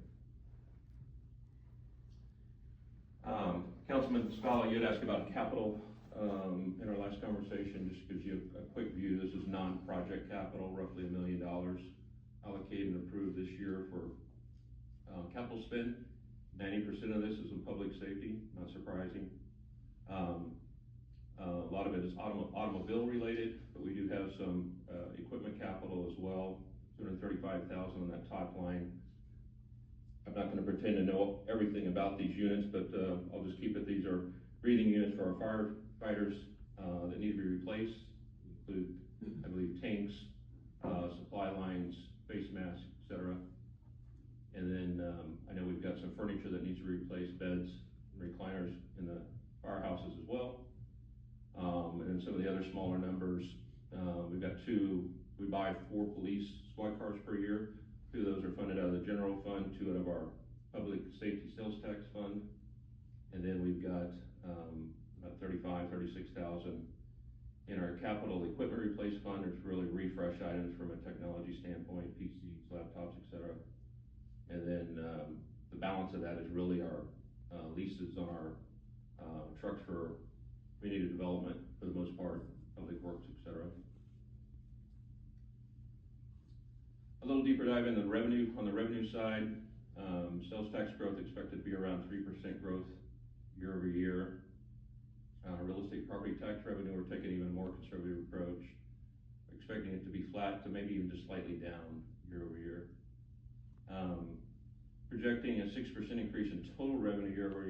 Councilman Scala, you had asked about capital in our last conversation. Just gives you a quick view. This is non-project capital, roughly $1 million allocated and approved this year for capital spend. 90% of this is in public safety, not surprising. A lot of it is automobile related, but we do have some equipment capital as well, $235,000 on that top line. I'm not going to pretend to know everything about these units, but I'll just keep it. These are breathing units for our firefighters that need to be replaced. Include, I believe, tanks, supply lines, face masks, etc. And then I know we've got some furniture that needs to be replaced, beds, and recliners in the firehouses as well. And then some of the other smaller numbers, we've got we buy 4 police squad cars per year. 2 of those are funded out of the general fund, 2 out of our public safety sales tax fund. And then we've got about $36,000 in our capital equipment replace fund. It's really refresh items from a technology standpoint, PCs, laptops, etc. And then the balance of that is really our leases on our trucks for community development, for the most part, public works, etc. A little deeper dive into the revenue. On the revenue side, sales tax growth expected to be around 3% growth year over year. Real estate property tax revenue, we're taking an even more conservative approach, expecting it to be flat to maybe even just slightly down year over year. Projecting a 6% increase in total revenue year over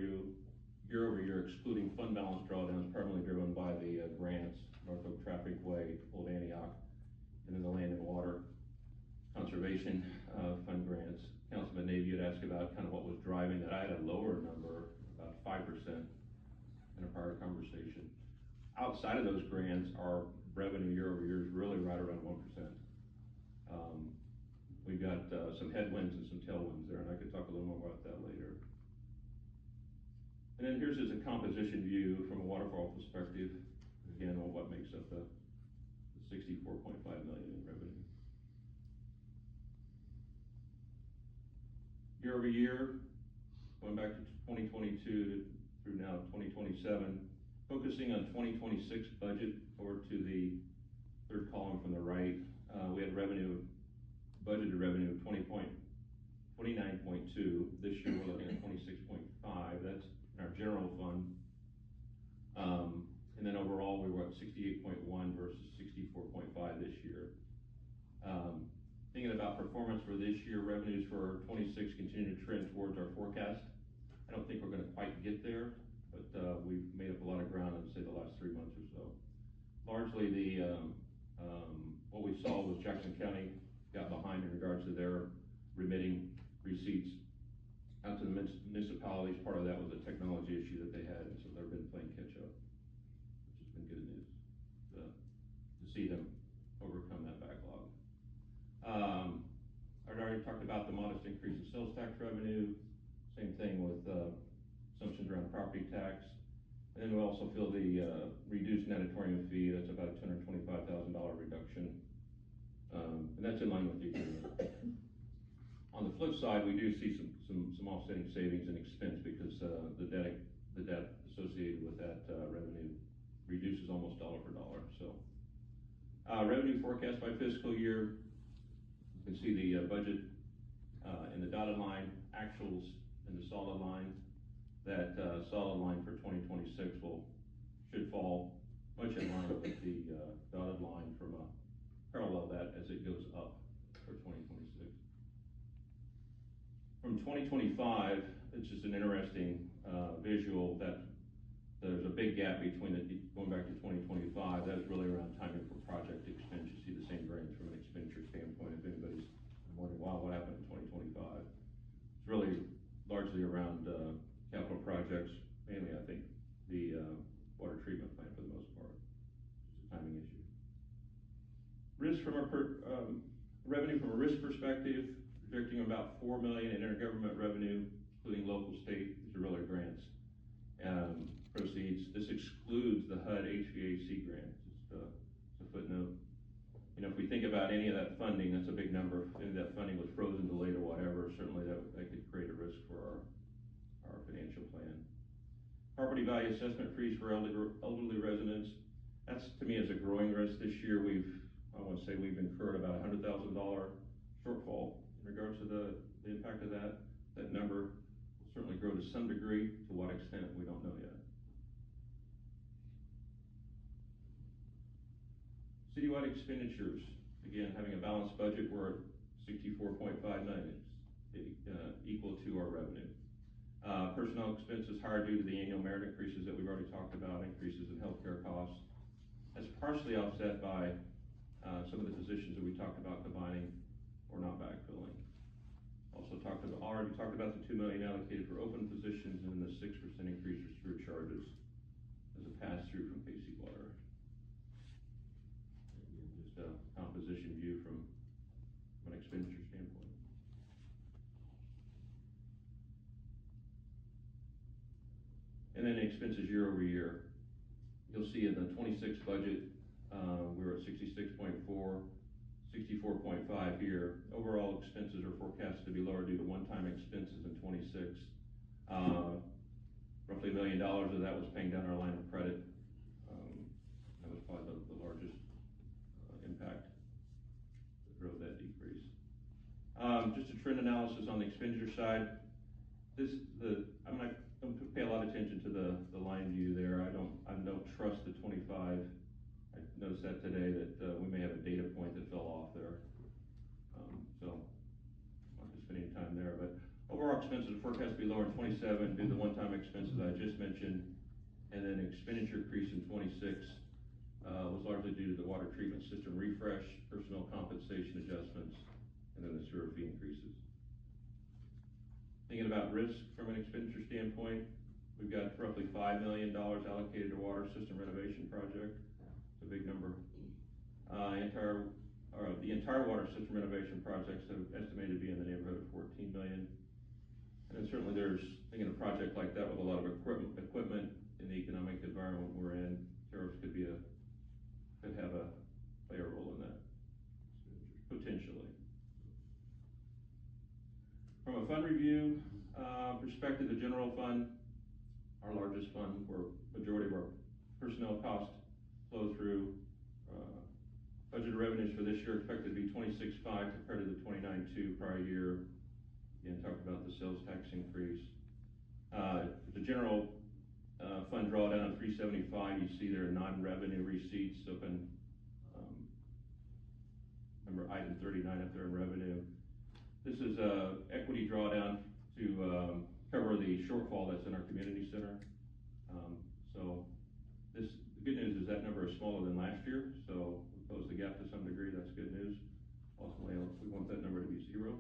year, excluding fund balance drawdowns, primarily driven by the grants, North Oak Traffic Way, Old Antioch, and then the Land and Water Conservation Fund grants. Councilman Navy, you had asked about kind of what was driving that. I had a lower number, about 5% in a prior conversation. Outside of those grants, our revenue year over year is really right around 1%. we've got some headwinds and some tailwinds there, and I could talk a little more about that later. And then here's just a composition view from a waterfall perspective, again, on what makes up the 64.5 million in revenue. Year over year, going back to 2022 through now 2027, focusing on 2026 budget over to the third column from the right, we had budgeted revenue of 29.2. This year we're looking at 26.5. That's in our general fund. And then overall we were at 68.1 versus 64.5 this year. Thinking about performance for this year, revenues for 26 continue to trend towards our forecast. I don't think we're going to quite get there, but we've made up a lot of ground in, say, the last 3 months or so. Largely, what we saw was Jackson County got behind in regards to their remitting receipts out to the municipalities. Part of that was a technology issue that they had, and so they've been playing catch up, which has been good news to see them overcome that backlog. I already talked about the modest increase in sales tax revenue. Same thing with assumptions around property tax. And then we also feel the reduced natatorium fee. That's about a $225,000 reduction. And that's in line with the agreement. On the flip side, we do see some offsetting savings and expense because the debt associated with that revenue reduces almost dollar for dollar. So revenue forecast by fiscal year. You can see the budget in the dotted line, actuals in the solid line. That solid line for 2026 should fall much in line with the dotted line from a parallel that as it goes up for 2026. From 2025, it's just an interesting visual that there's a big gap between going back to 2025. That's really around timing for project expense. You see the same range from an expenditure standpoint. If anybody's wondering, wow, what happened in 2025? It's really largely around capital projects, mainly I think the water treatment plant for the most part. It's a timing issue. Risk from revenue from a risk perspective, projecting about $4 million in intergovernment revenue, including local, state. These are really grants. Proceeds. This excludes the HUD HVAC grant. Just a footnote. You know, if we think about any of that funding, that's a big number. If any of that funding was frozen, delayed, or whatever, certainly that could create a risk for our financial plan. Property value assessment fees for elderly residents. That's, to me, is a growing risk. This year we've incurred about $100,000 shortfall in regards to the impact of that. That number will certainly grow to some degree. To what extent, we don't know yet. Citywide expenditures, again, having a balanced budget, we're at 64.5 million, equal to our revenue. Personnel expenses higher due to the annual merit increases that we've already talked about, increases in healthcare costs. That's partially offset by some of the positions that we talked about combining or not backfilling. Already talked about the $2 million allocated for open positions and the 6% increase for sewer charges as a pass-through from KC Water. Just a composition view from an expenditure standpoint. And then expenses year over year. You'll see in the 26 budget, we're at 66.4, 64.5 here. Overall expenses are forecasted to be lower due to one-time expenses in 26. Roughly $1 million of that was paying down our line of credit. That was probably the largest impact that drove that decrease. Just a trend analysis on the expenditure side. Don't pay a lot of attention to the line view there. I don't trust the 25. I noticed that today that we may have a data point that fell off there. So I'm not just spending time there, but overall expenses are forecast to be lower in 27 due to the one-time expenses I just mentioned, and then expenditure increase in 26 was largely due to the water treatment system refresh, personnel compensation adjustments, and then the sewer fee increases. Thinking about risk from an expenditure standpoint, we've got roughly $5 million allocated to water system renovation project. It's a big number. or the entire water system renovation projects are estimated to be in the neighborhood of 14 million. And then certainly there's, thinking a project like that with a lot of equipment in the economic environment we're in, tariffs could play a role in that, potentially. From a fund review perspective, the general fund, our largest fund, where majority of our personnel costs flow through. Budgeted revenues for this year expected to be 26.5 compared to the 29.2 prior year. Again, talked about the sales tax increase. The general fund drawdown of 375, you see there are non-revenue receipts up in number item 39 up there in revenue. This is a equity drawdown to cover the shortfall that's in our community center. So the good news is that number is smaller than last year, so we closed the gap to some degree. That's good news. Ultimately, we want that number to be 0.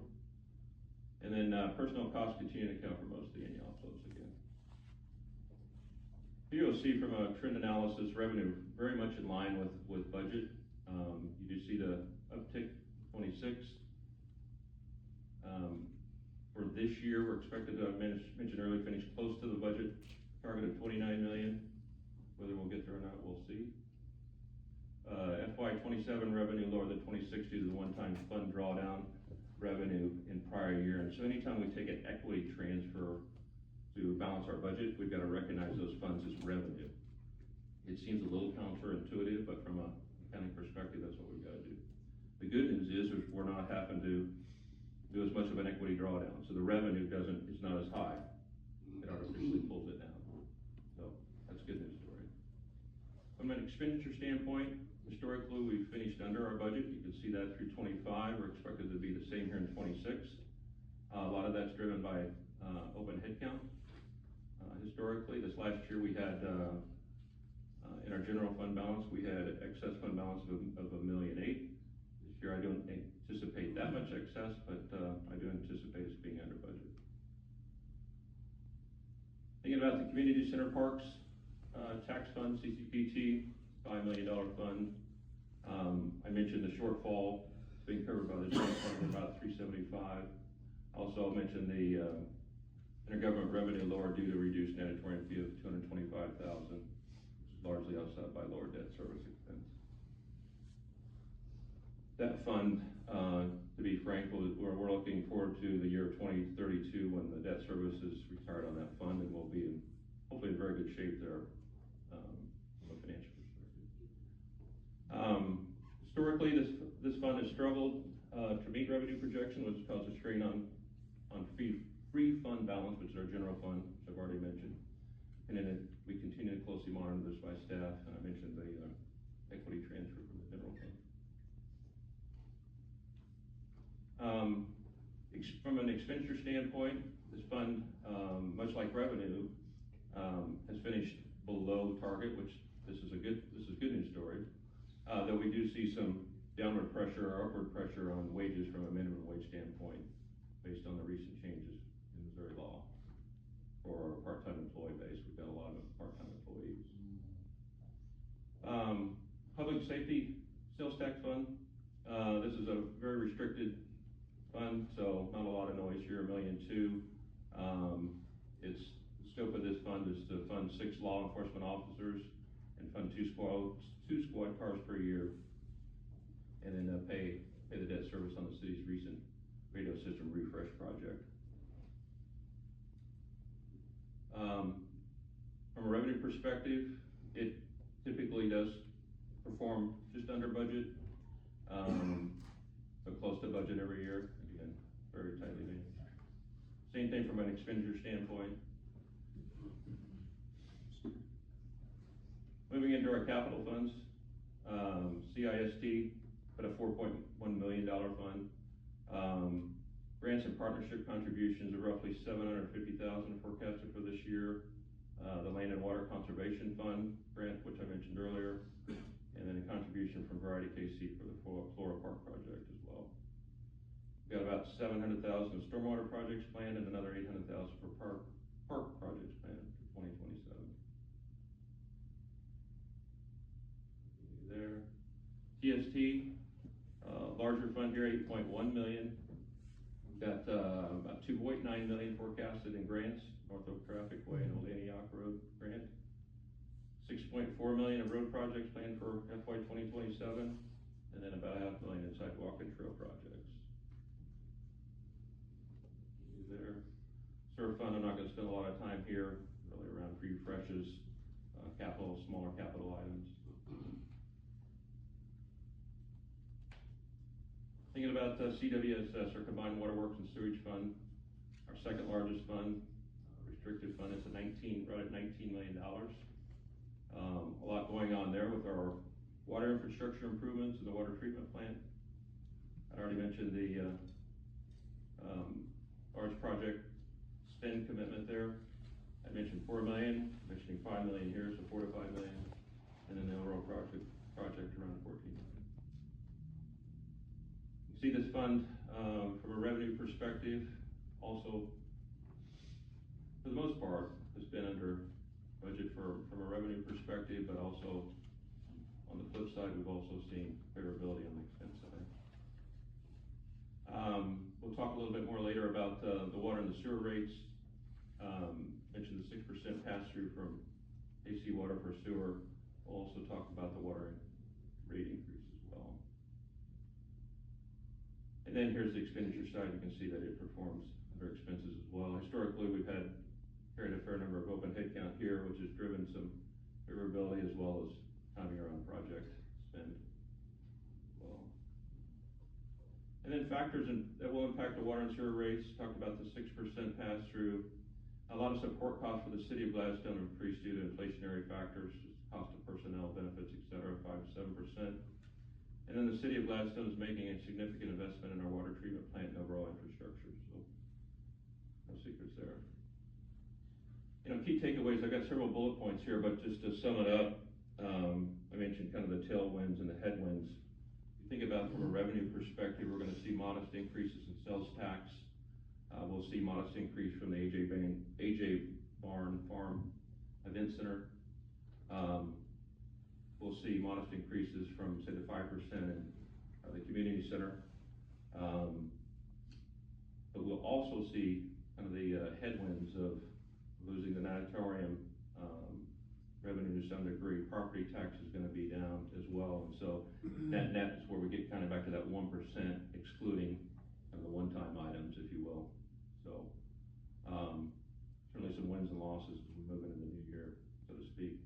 And then personnel costs continue to account for most of the annual outflows again. Here you'll see from a trend analysis, revenue very much in line with budget. You do see the uptick 26. For this year, we're expected to, I mentioned earlier, finish close to the budget target of 29 million. Whether we'll get there or not, we'll see. FY 27 revenue lower than 26 due to the one-time fund drawdown revenue in prior year. And so anytime we take an equity transfer to balance our budget, we've got to recognize those funds as revenue. It seems a little counterintuitive, but from a accounting perspective, that's what we've got to do. The good news is we're not having to do as much of an equity drawdown, so the revenue is not as high. It artificially pulls it down. So that's a good news story. From an expenditure standpoint, historically we've finished under our budget. You can see that through 25. We're expected to be the same here in 26. A lot of that's driven by open headcount. Historically, this last year we had in our general fund balance, we had excess fund balance of $1.8 million. This year I don't anticipate that much excess, but I do anticipate us being under budget. Thinking about the community center parks, tax fund, CCPT, $5 million fund. I mentioned the shortfall being covered by the general fund, about 375. Also mentioned the intergovernment revenue lower due to reduced natatorium fee of $225,000, largely offset by lower debt service expense. That fund, to be frank, we're looking forward to the year 2032 when the debt service is retired on that fund, and we'll be in, hopefully in very good shape there from a financial perspective. Historically, this fund has struggled to meet revenue projection, which caused a strain on free fund balance, which is our general fund, which I've already mentioned. And then we continue to closely monitor this by staff, and I mentioned the equity transfer from the general fund. From an expenditure standpoint, this fund, much like revenue, has finished below target, which this is good news story. Though we do see some downward pressure or upward pressure on wages from a minimum wage standpoint, based on the recent changes in Missouri law for our part-time employee base. We've got a lot of part-time employees. Public safety sales tax fund. This is a very restricted fund, so not a lot of noise here, $1.2 million. The scope of this fund is to fund 6 law enforcement officers and fund 2 squad cars per year, and then pay the debt service on the city's recent radio system refresh project. From a revenue perspective, it typically does perform just under budget, but close to budget every year. Again, very tightly managed. Same thing from an expenditure standpoint. Moving into our capital funds, CIST put a $4.1 million fund. Grants and partnership contributions are roughly $750,000 forecasted for this year. The Land and Water Conservation Fund grant, which I mentioned earlier, and then a contribution from Variety KC for the Flora Park project as well. We've got about $700,000 of stormwater projects planned and another $800,000 for park projects planned for 2027. There. TST, larger fund here, 8.1 million. We've got about 2.9 million forecasted in grants, North Oak Traffic Way and Old Antioch Road grant. 6.4 million of road projects planned for FY 2027, and then about $500,000 in sidewalk and trail projects. There. Surf fund, I'm not going to spend a lot of time here, really around refreshes, capital, smaller capital items. Thinking about CWSS, our Combined Waterworks and Sewage Fund, our second largest fund, restricted fund, is right at $19 million. A lot going on there with our water infrastructure improvements and the water treatment plant. I already mentioned the large project spend commitment there. I mentioned $4 million, mentioning $5 million here, so $4 to $5 million, and then the overall project around $14 million. You see this fund from a revenue perspective, also, for the most part, has been under budget from a revenue perspective, but also on the flip side, we've also seen favorability on the expense side. We'll talk a little bit more later about the water and the sewer rates. Mentioned the 6% pass-through from AC water for sewer. We'll also talk about the water rate increase as well. And then here's the expenditure side. You can see that it performs under expenses as well. Historically, we've carried a fair number of open headcount here, which has driven some favorability as well as timing around project spend as well. And then factors that will impact the water and sewer rates. Talked about the 6% pass-through. A lot of support costs for the city of Gladstone increased due to inflationary factors, cost of personnel, benefits, et cetera, 5 to 7%. And then the city of Gladstone is making a significant investment in our water treatment plant and overall infrastructure. So no secrets there. Key takeaways, I've got several bullet points here, but just to sum it up, I mentioned kind of the tailwinds and the headwinds. If you think about it from a revenue perspective, we're going to see modest increases in sales tax. We'll see modest increase from the AJ Barn Farm Event Center. We'll see modest increases from, say, the 5% in the community center. But we'll also see kind of the headwinds of losing the natatorium revenue to some degree. Property tax is going to be down as well. And so net is where we get kind of back to that 1%, excluding kind of the one-time items, if you will. So certainly some wins and losses as we move into the new year, so to speak.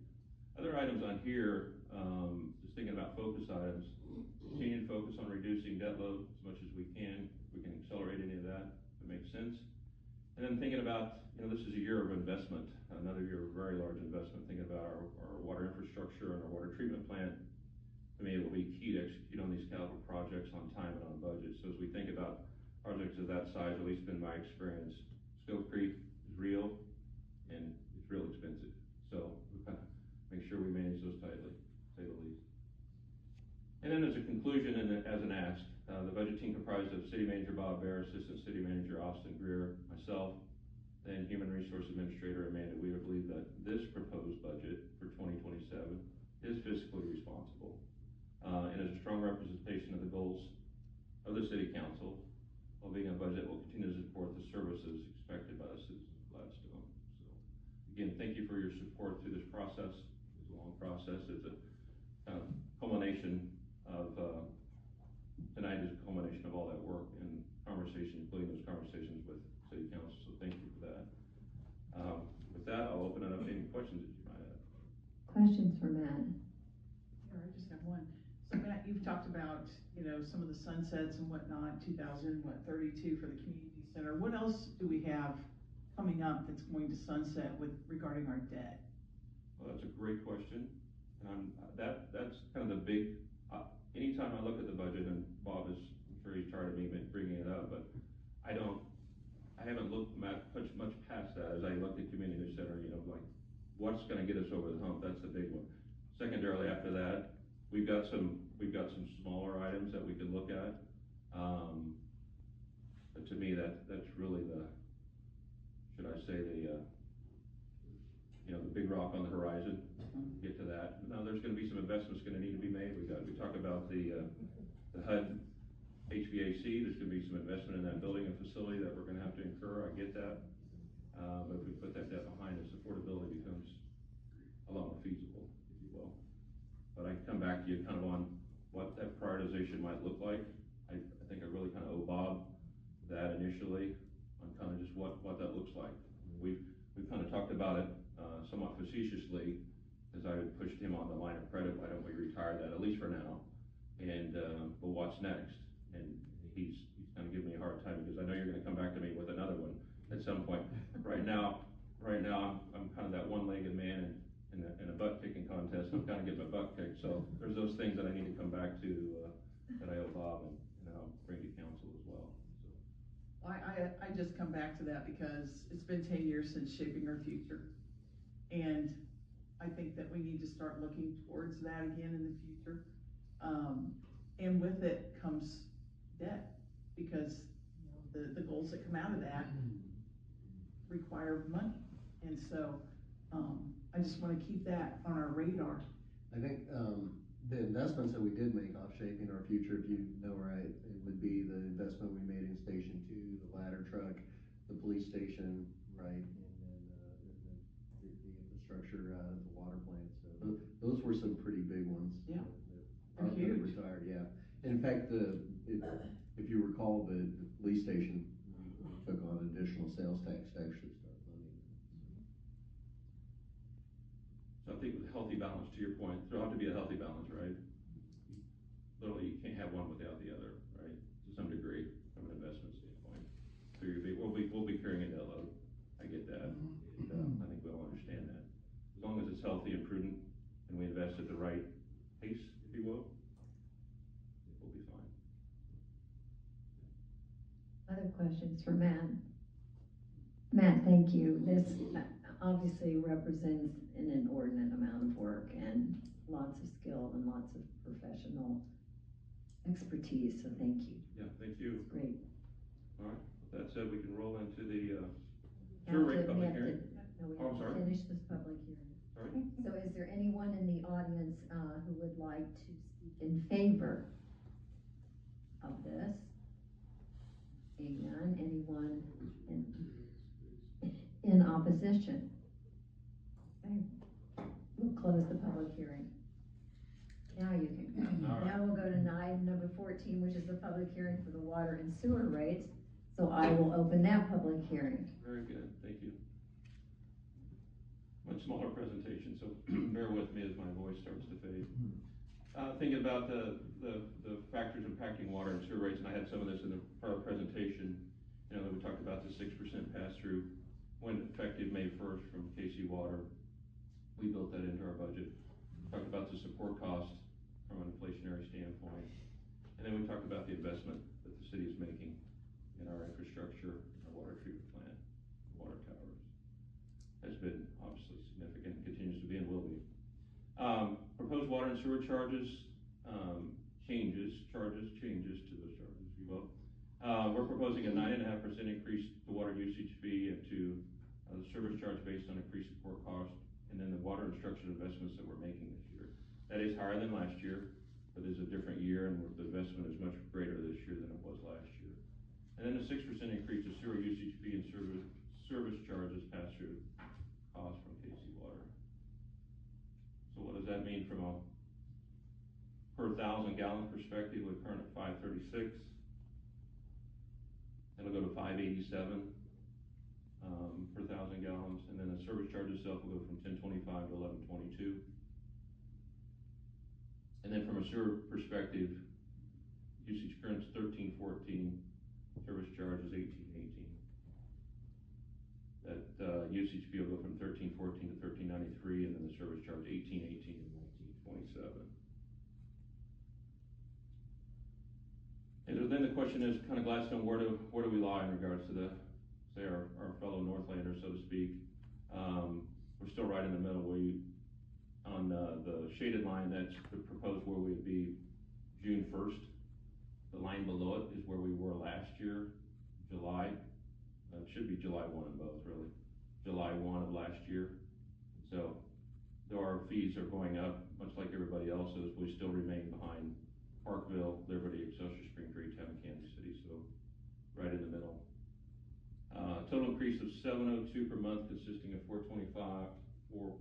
Other items on here, just thinking about focus items, continue to focus on reducing debt load as much as we can. We can accelerate any of that if it makes sense. And then thinking about, this is a year of investment, another year of very large investment, thinking about our water infrastructure and our water treatment plant. To me, it will be key to execute on these capital projects on time and on budget. So as we think about projects of that size, at least in my experience, Scope Creek is real and it's real expensive. So we've got to make sure we manage those tightly, to say the least. And then as a conclusion and as an ask, the budget team comprised of City Manager Bob Bear, Assistant City Manager Austin Greer, myself, and Human Resource Administrator Amanda. We believe that this proposed budget for 2027 is fiscally responsible and is a strong representation of the goals of the City Council, while being a budget that will continue to support the services expected by the citizens of Gladstone. So again, thank you for your support through this process. It's a long process. It's a kind of culmination of tonight is a culmination of all that work and conversation, including those conversations with City Council. So thank you for that. With that, I'll open it up to any questions that you might have. Questions for Matt? Sure, I just have one. So Matt, you've talked about, some of the sunsets and whatnot, 2032 for the community center. What else do we have coming up that's going to sunset regarding our debt? Well, that's a great question. And that's kind of the big, anytime I look at the budget, and Bob is, I'm sure he's tired of me bringing it up, but I haven't looked much past that as I look at community center, like what's going to get us over the hump. That's the big one. Secondarily, after that, we've got some smaller items that we could look at. But to me, that's really the big rock on the horizon. Get to that. Now, there's going to be some investments going to need to be made. We talk about the HUD HVAC, there's gonna be some investment in that building and facility that we're gonna have to incur, I get that. But if we put that debt behind us, affordability becomes a lot more feasible, if you will. But I can come back to you kind of on what that prioritization might look like. I think I really kind of owe Bob that initially on kind of just what that looks like. We've kind of talked about it somewhat facetiously as I pushed him on the line of credit. Why don't we retire that, at least for now? And but what's next? And he's kind of giving me a hard time because I know you're going to come back to me with another one at some point. Right now I'm kind of that one-legged man in a butt kicking contest. I'm kind of getting my butt kicked. So there's those things that I need to come back to that I owe Bob and I'll bring to council as well. So. I just come back to that because it's been 10 years since Shaping Our Future. And I think that we need to start looking towards that again in the future. And with it comes debt, because the goals that come out of that require money. And so I just want to keep that on our radar. I think the investments that we did make off Shaping Our Future, if you know right, it would be the investment we made in Station 2, the ladder truck, the police station, right, and then the infrastructure out at the water plant. So those were some pretty big ones. Yeah, They're huge. Retired, yeah. In fact, if you recall, the police station, we took on additional sales tax to actually start funding it. So I think with a healthy balance, to your point, there'll have to be a healthy balance, right? Literally, you can't have one without the other, right? To some degree, from an investment standpoint. So we'll be carrying a debt load. I get that. And, I think we all understand that. As long as it's healthy and prudent, and we invest at the right pace, if you will, we'll be fine. Other questions for Matt? Matt, thank you. This obviously represents an inordinate amount of work and lots of skill and lots of professional expertise, so thank you. Yeah, thank you. It's great. All right, with that said, we can roll into the Now, sewer rate we public have to- hearing. No, we Oh, I'm have to sorry. finish this public hearing. Sorry. So is there anyone in the audience who would like to speak in favor of this? Seeing none, anyone in opposition? Okay, we'll close the public hearing. Now you can go. All right. Now we'll go to item number 14, which is the public hearing for the water and sewer rates. So I will open that public hearing. Very good, thank you. Much smaller presentation, so bear with me as my voice starts to fade. Thinking about the factors impacting water and sewer rates, and I had some of this in the prior presentation. You know, that we talked about the 6% pass-through when effective May 1st from KC Water. We built that into our budget. We talked about the support cost from an inflationary standpoint. And then we talked about the investment that the city is making in our infrastructure, our water treatment plant, water towers. Has been obviously significant, continues to be and will be. Proposed water and sewer charges, changes to those charges, if you will. We're proposing a 9.5% increase to water usage fee and to the service charge based on increased support cost, and then the water and structural investments that we're making this year. That is higher than last year, but it's a different year, and the investment is much greater this year than it was last year. And then a 6% increase to sewer usage fee and service charges passed through cost from KC Water. So what does that mean from a per 1,000 gallons perspective? We're current at 536. It'll go to 587 per 1,000 gallons, and then the service charge itself will go from 1025 to 1122. And then from a sewer perspective, usage current's 1314, service charge is 1818. That usage fee will go from 1314 to 1393, and then the service charge 1818 and 1927. And then the question is kind of Gladstone, where do we lie in regards to say our fellow Northlanders, so to speak. We're still right in the middle on the shaded line, that's the proposed where we'd be June 1st. The line below it is where we were last year, July. It should be July 1 in both, really. July 1 of last year. So, though our fees are going up, much like everybody else's, we still remain behind Parkville, Liberty, Excelsior Springs, Raytown, Kansas City, so right in the middle. Total increase of $702 per month, consisting of $425 for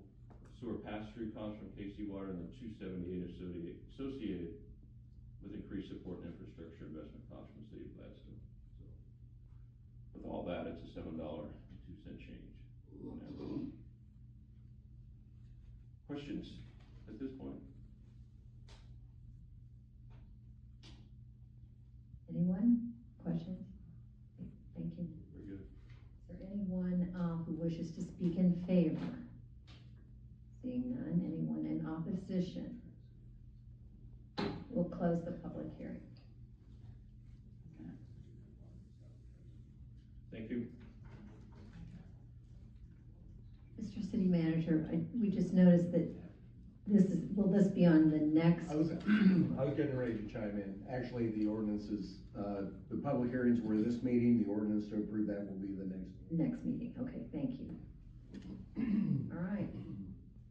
sewer pass-through costs from KC Water and the $278 associated with increased support and infrastructure investment costs from the city of Gladstone. So with all that, it's a $7.02 change. Now, questions at this point? Anyone? Questions? Thank you. Very good. Is there anyone who wishes to speak in favor? Seeing none. Anyone in opposition? We'll close the public hearing. Thank you. Mr. City Manager, we just noticed that will this be on the next? I was getting ready to chime in. Actually, the ordinances, the public hearings were this meeting, the ordinance to approve that will be the next meeting. Next meeting, okay, thank you. All right,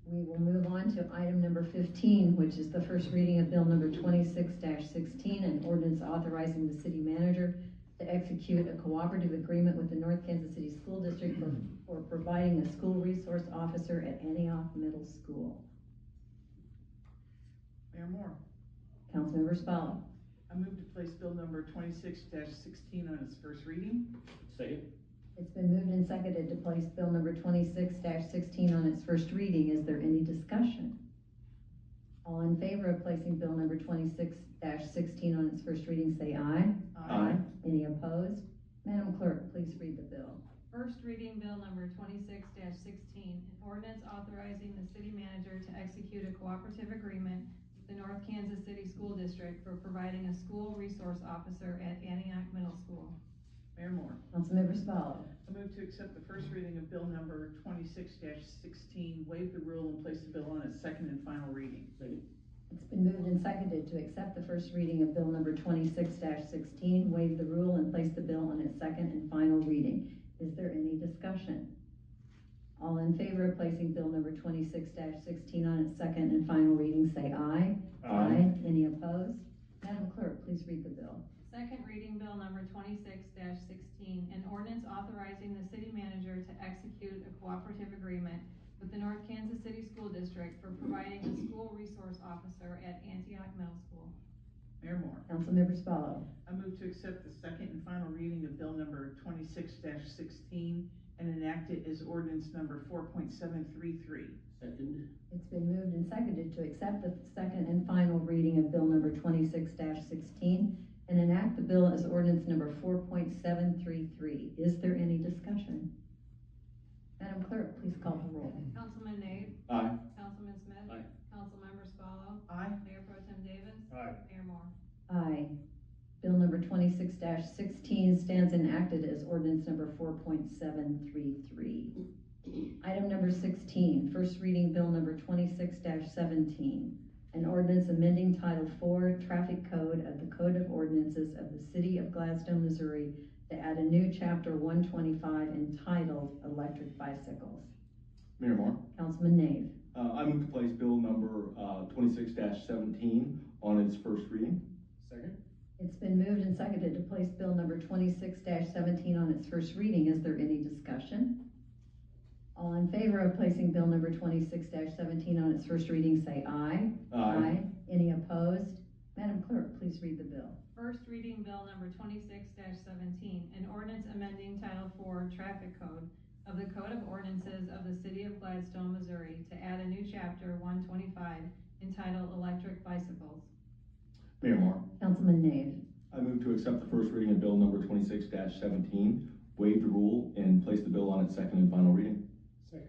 we will move on to item number 15, which is the first reading of bill number 26-16, an ordinance authorizing the city manager to execute a cooperative agreement with the North Kansas City School District for providing a school resource officer at Antioch Middle School. Mayor Moore. Councilmember Spallo. I move to place bill number 26-16 on its first reading. Second. It's been moved and seconded to place bill number 26-16 on its first reading. Is there any discussion? All in favor of placing bill number 26-16 on its first reading, say aye. Aye. Any opposed? Madam Clerk, please read the bill. First reading bill number 26-16, an ordinance authorizing the city manager to execute a cooperative agreement with the North Kansas City School District for providing a school resource officer at Antioch Middle School. Mayor Moore. Councilmember Spallo. I move to accept the first reading of bill number 26-16, waive the rule and place the bill on its second and final reading. Second. It's been moved and seconded to accept the first reading of bill number 26-16, waive the rule, and place the bill on its second and final reading. Is there any discussion? All in favor of placing bill number 26-16 on its second and final reading, say aye. Aye. Any opposed? Madam Clerk, please read the bill. Second reading bill number 26-16, an ordinance authorizing the city manager to execute a cooperative agreement with the North Kansas City School District for providing a school resource officer at Antioch Middle School. Mayor Moore. Councilmember Spallo. I move to accept the second and final reading of bill number 26-16 and enact it as ordinance number 4.733. Second. It's been moved and seconded to accept the second and final reading of bill number 26-16 and enact the bill as ordinance number 4.733. Is there any discussion? Madam Clerk, please call the roll. Councilman Nate. Aye. Councilman Smith. Aye. Councilmember Spallo. Aye. Mayor Pro Tem Davis. Aye. Mayor Moore. Aye. Bill number 26-16 stands enacted as ordinance number 4.733. Item number 16, first reading bill number 26-17, an ordinance amending Title IV Traffic Code of the Code of Ordinances of the City of Gladstone, Missouri to add a new chapter 125 entitled Electric Bicycles. Mayor Moore. Councilman Nave. I move to place bill number 26-17 on its first reading. Second. It's been moved and seconded to place bill number 26-17 on its first reading. Is there any discussion? All in favor of placing bill number 26-17 on its first reading, say aye. Aye. Any opposed? Madam Clerk, please read the bill. First reading bill number 26-17, an ordinance amending Title IV Traffic Code of the Code of Ordinances of the City of Gladstone, Missouri to add a new chapter 125 entitled Electric Bicycles. Mayor Moore. Councilman Nave. I move to accept the first reading of bill number 26-17, waive the rule, and place the bill on its second and final reading. Second.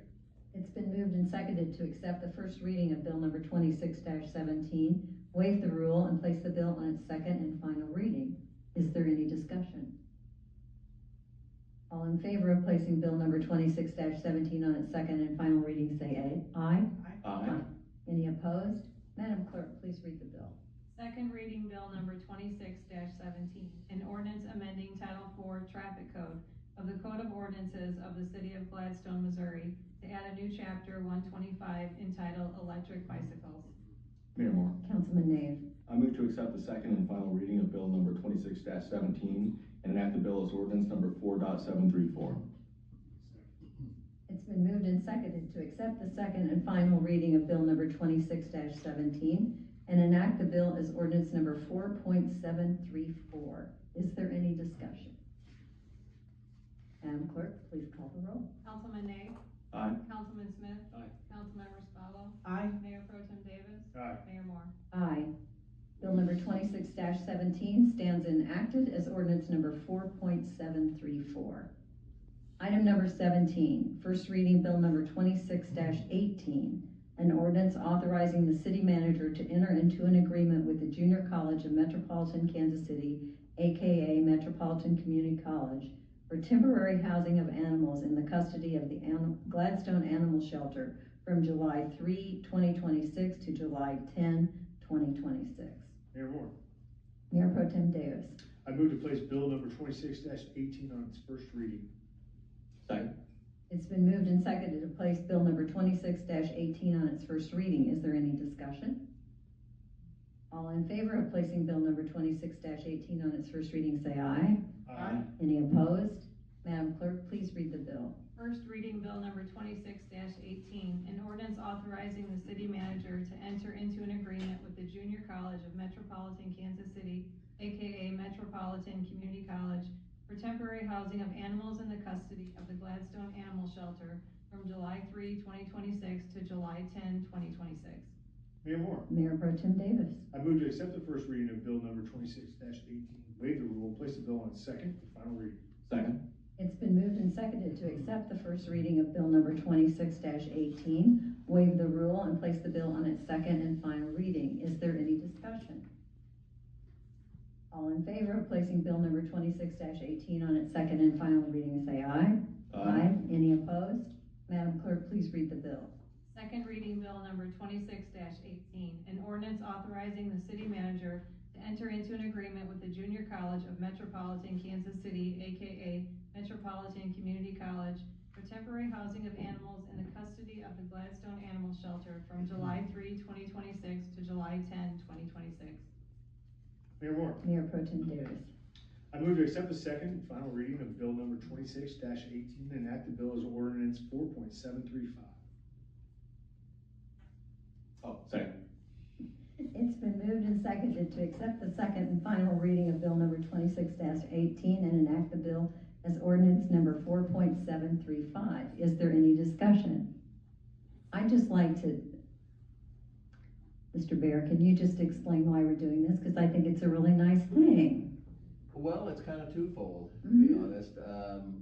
It's been moved and seconded to accept the first reading of bill number 26-17, waive the rule, and place the bill on its second and final reading. Is there any discussion? All in favor of placing bill number 26-17 on its second and final reading, say aye. Aye. Any opposed? Madam Clerk, please read the bill. Second reading bill number 26-17, an ordinance amending Title IV Traffic Code of the Code of Ordinances of the City of Gladstone, Missouri to add a new chapter 125 entitled Electric Bicycles. Mayor Moore. Councilman Nave. I move to accept the second and final reading of bill number 26-17 and enact the bill as ordinance number 4.734. It's been moved and seconded to accept the second and final reading of bill number 26-17 and enact the bill as ordinance number 4.734. Is there any discussion? Madam Clerk, please call the roll. Councilman Nate? Aye. Councilman Smith? Aye. Councilmember Spallo? Aye. Mayor Pro Tem Davis? Aye. Mayor Moore? Aye. Bill number 26-17 stands enacted as ordinance number 4.734. Item number 17, first reading bill number 26-18, an ordinance authorizing the city manager to enter into an agreement with the Junior College of Metropolitan Kansas City, aka Metropolitan Community College, for temporary housing of animals in the custody of the Gladstone Animal Shelter from July 3, 2026 to July 10, 2026. Mayor Moore. Mayor Pro Tem Davis. I move to place bill number 26-18 on its first reading. Second. It's been moved and seconded to place bill number 26-18 on its first reading. Is there any discussion? All in favor of placing bill number 26-18 on its first reading, say aye. Aye. Any opposed? Madam Clerk, please read the bill. First reading bill number 26-18, an ordinance authorizing the city manager to enter into an agreement with the Junior College of Metropolitan Kansas City, aka Metropolitan Community College, for temporary housing of animals in the custody of the Gladstone Animal Shelter from July 3, 2026 to July 10, 2026. Mayor Moore. Mayor Pro Tem Davis. I move to accept the first reading of bill number 26-18, waive the rule, and place the bill on its second and final reading. Second. It's been moved and seconded to accept the first reading of bill number 26-18, waive the rule, and place the bill on its second and final reading. Is there any discussion? All in favor of placing bill number 26-18 on its second and final reading, say aye. Aye. Any opposed? Madam Clerk, please read the bill. Second reading bill number 26-18, an ordinance authorizing the city manager to enter into an agreement with the Junior College of Metropolitan Kansas City, aka Metropolitan Community College, for temporary housing of animals in the custody of the Gladstone Animal Shelter from July 3, 2026 to July 10, 2026. Mayor Moore. Mayor Pro Tem Davis. I move to accept the second and final reading of bill number 26-18 and enact the bill as ordinance 4.735. Oh, second. It's been moved and seconded to accept the second and final reading of bill number 26-18 and enact the bill as ordinance number 4.735. Is there any discussion? I'd just like to, Mr. Bear, can you just explain why we're doing this? Because I think it's a really nice thing. Well, it's kind of twofold, to be honest.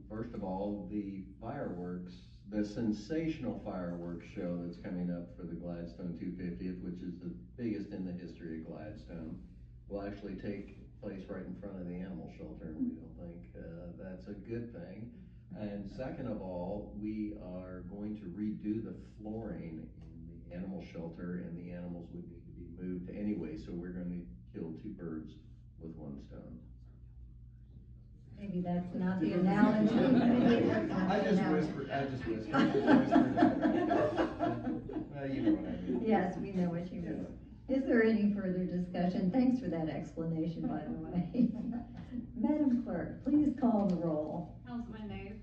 First of all, the fireworks, the sensational fireworks show that's coming up for the Gladstone 250th, which is the biggest in the history of Gladstone, will actually take place right in front of the animal shelter, and we don't think that's a good thing. And second of all, we are going to redo the flooring in the animal shelter, and the animals would need to be moved anyway, so we're going to kill two birds with one stone. Maybe that's not the analogy. Maybe that's not I the just analogy. whispered. Well, you know what I mean. Yes, we know what you mean. Is there any further discussion? Thanks for that explanation, by the way. Madam Clerk, please call the roll. Councilman Nate?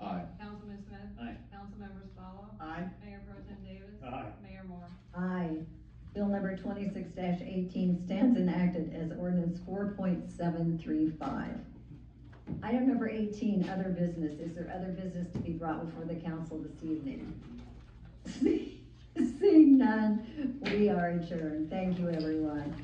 Aye. Councilman Smith? Aye. Councilmember Spallo? Aye. Mayor Pro Tem Davis? Aye. Mayor Moore? Aye. Bill number 26-18 stands enacted as ordinance 4.735. Item number 18, other business. Is there other business to be brought before the council this evening? Seeing none, we are adjourned. Thank you, everyone.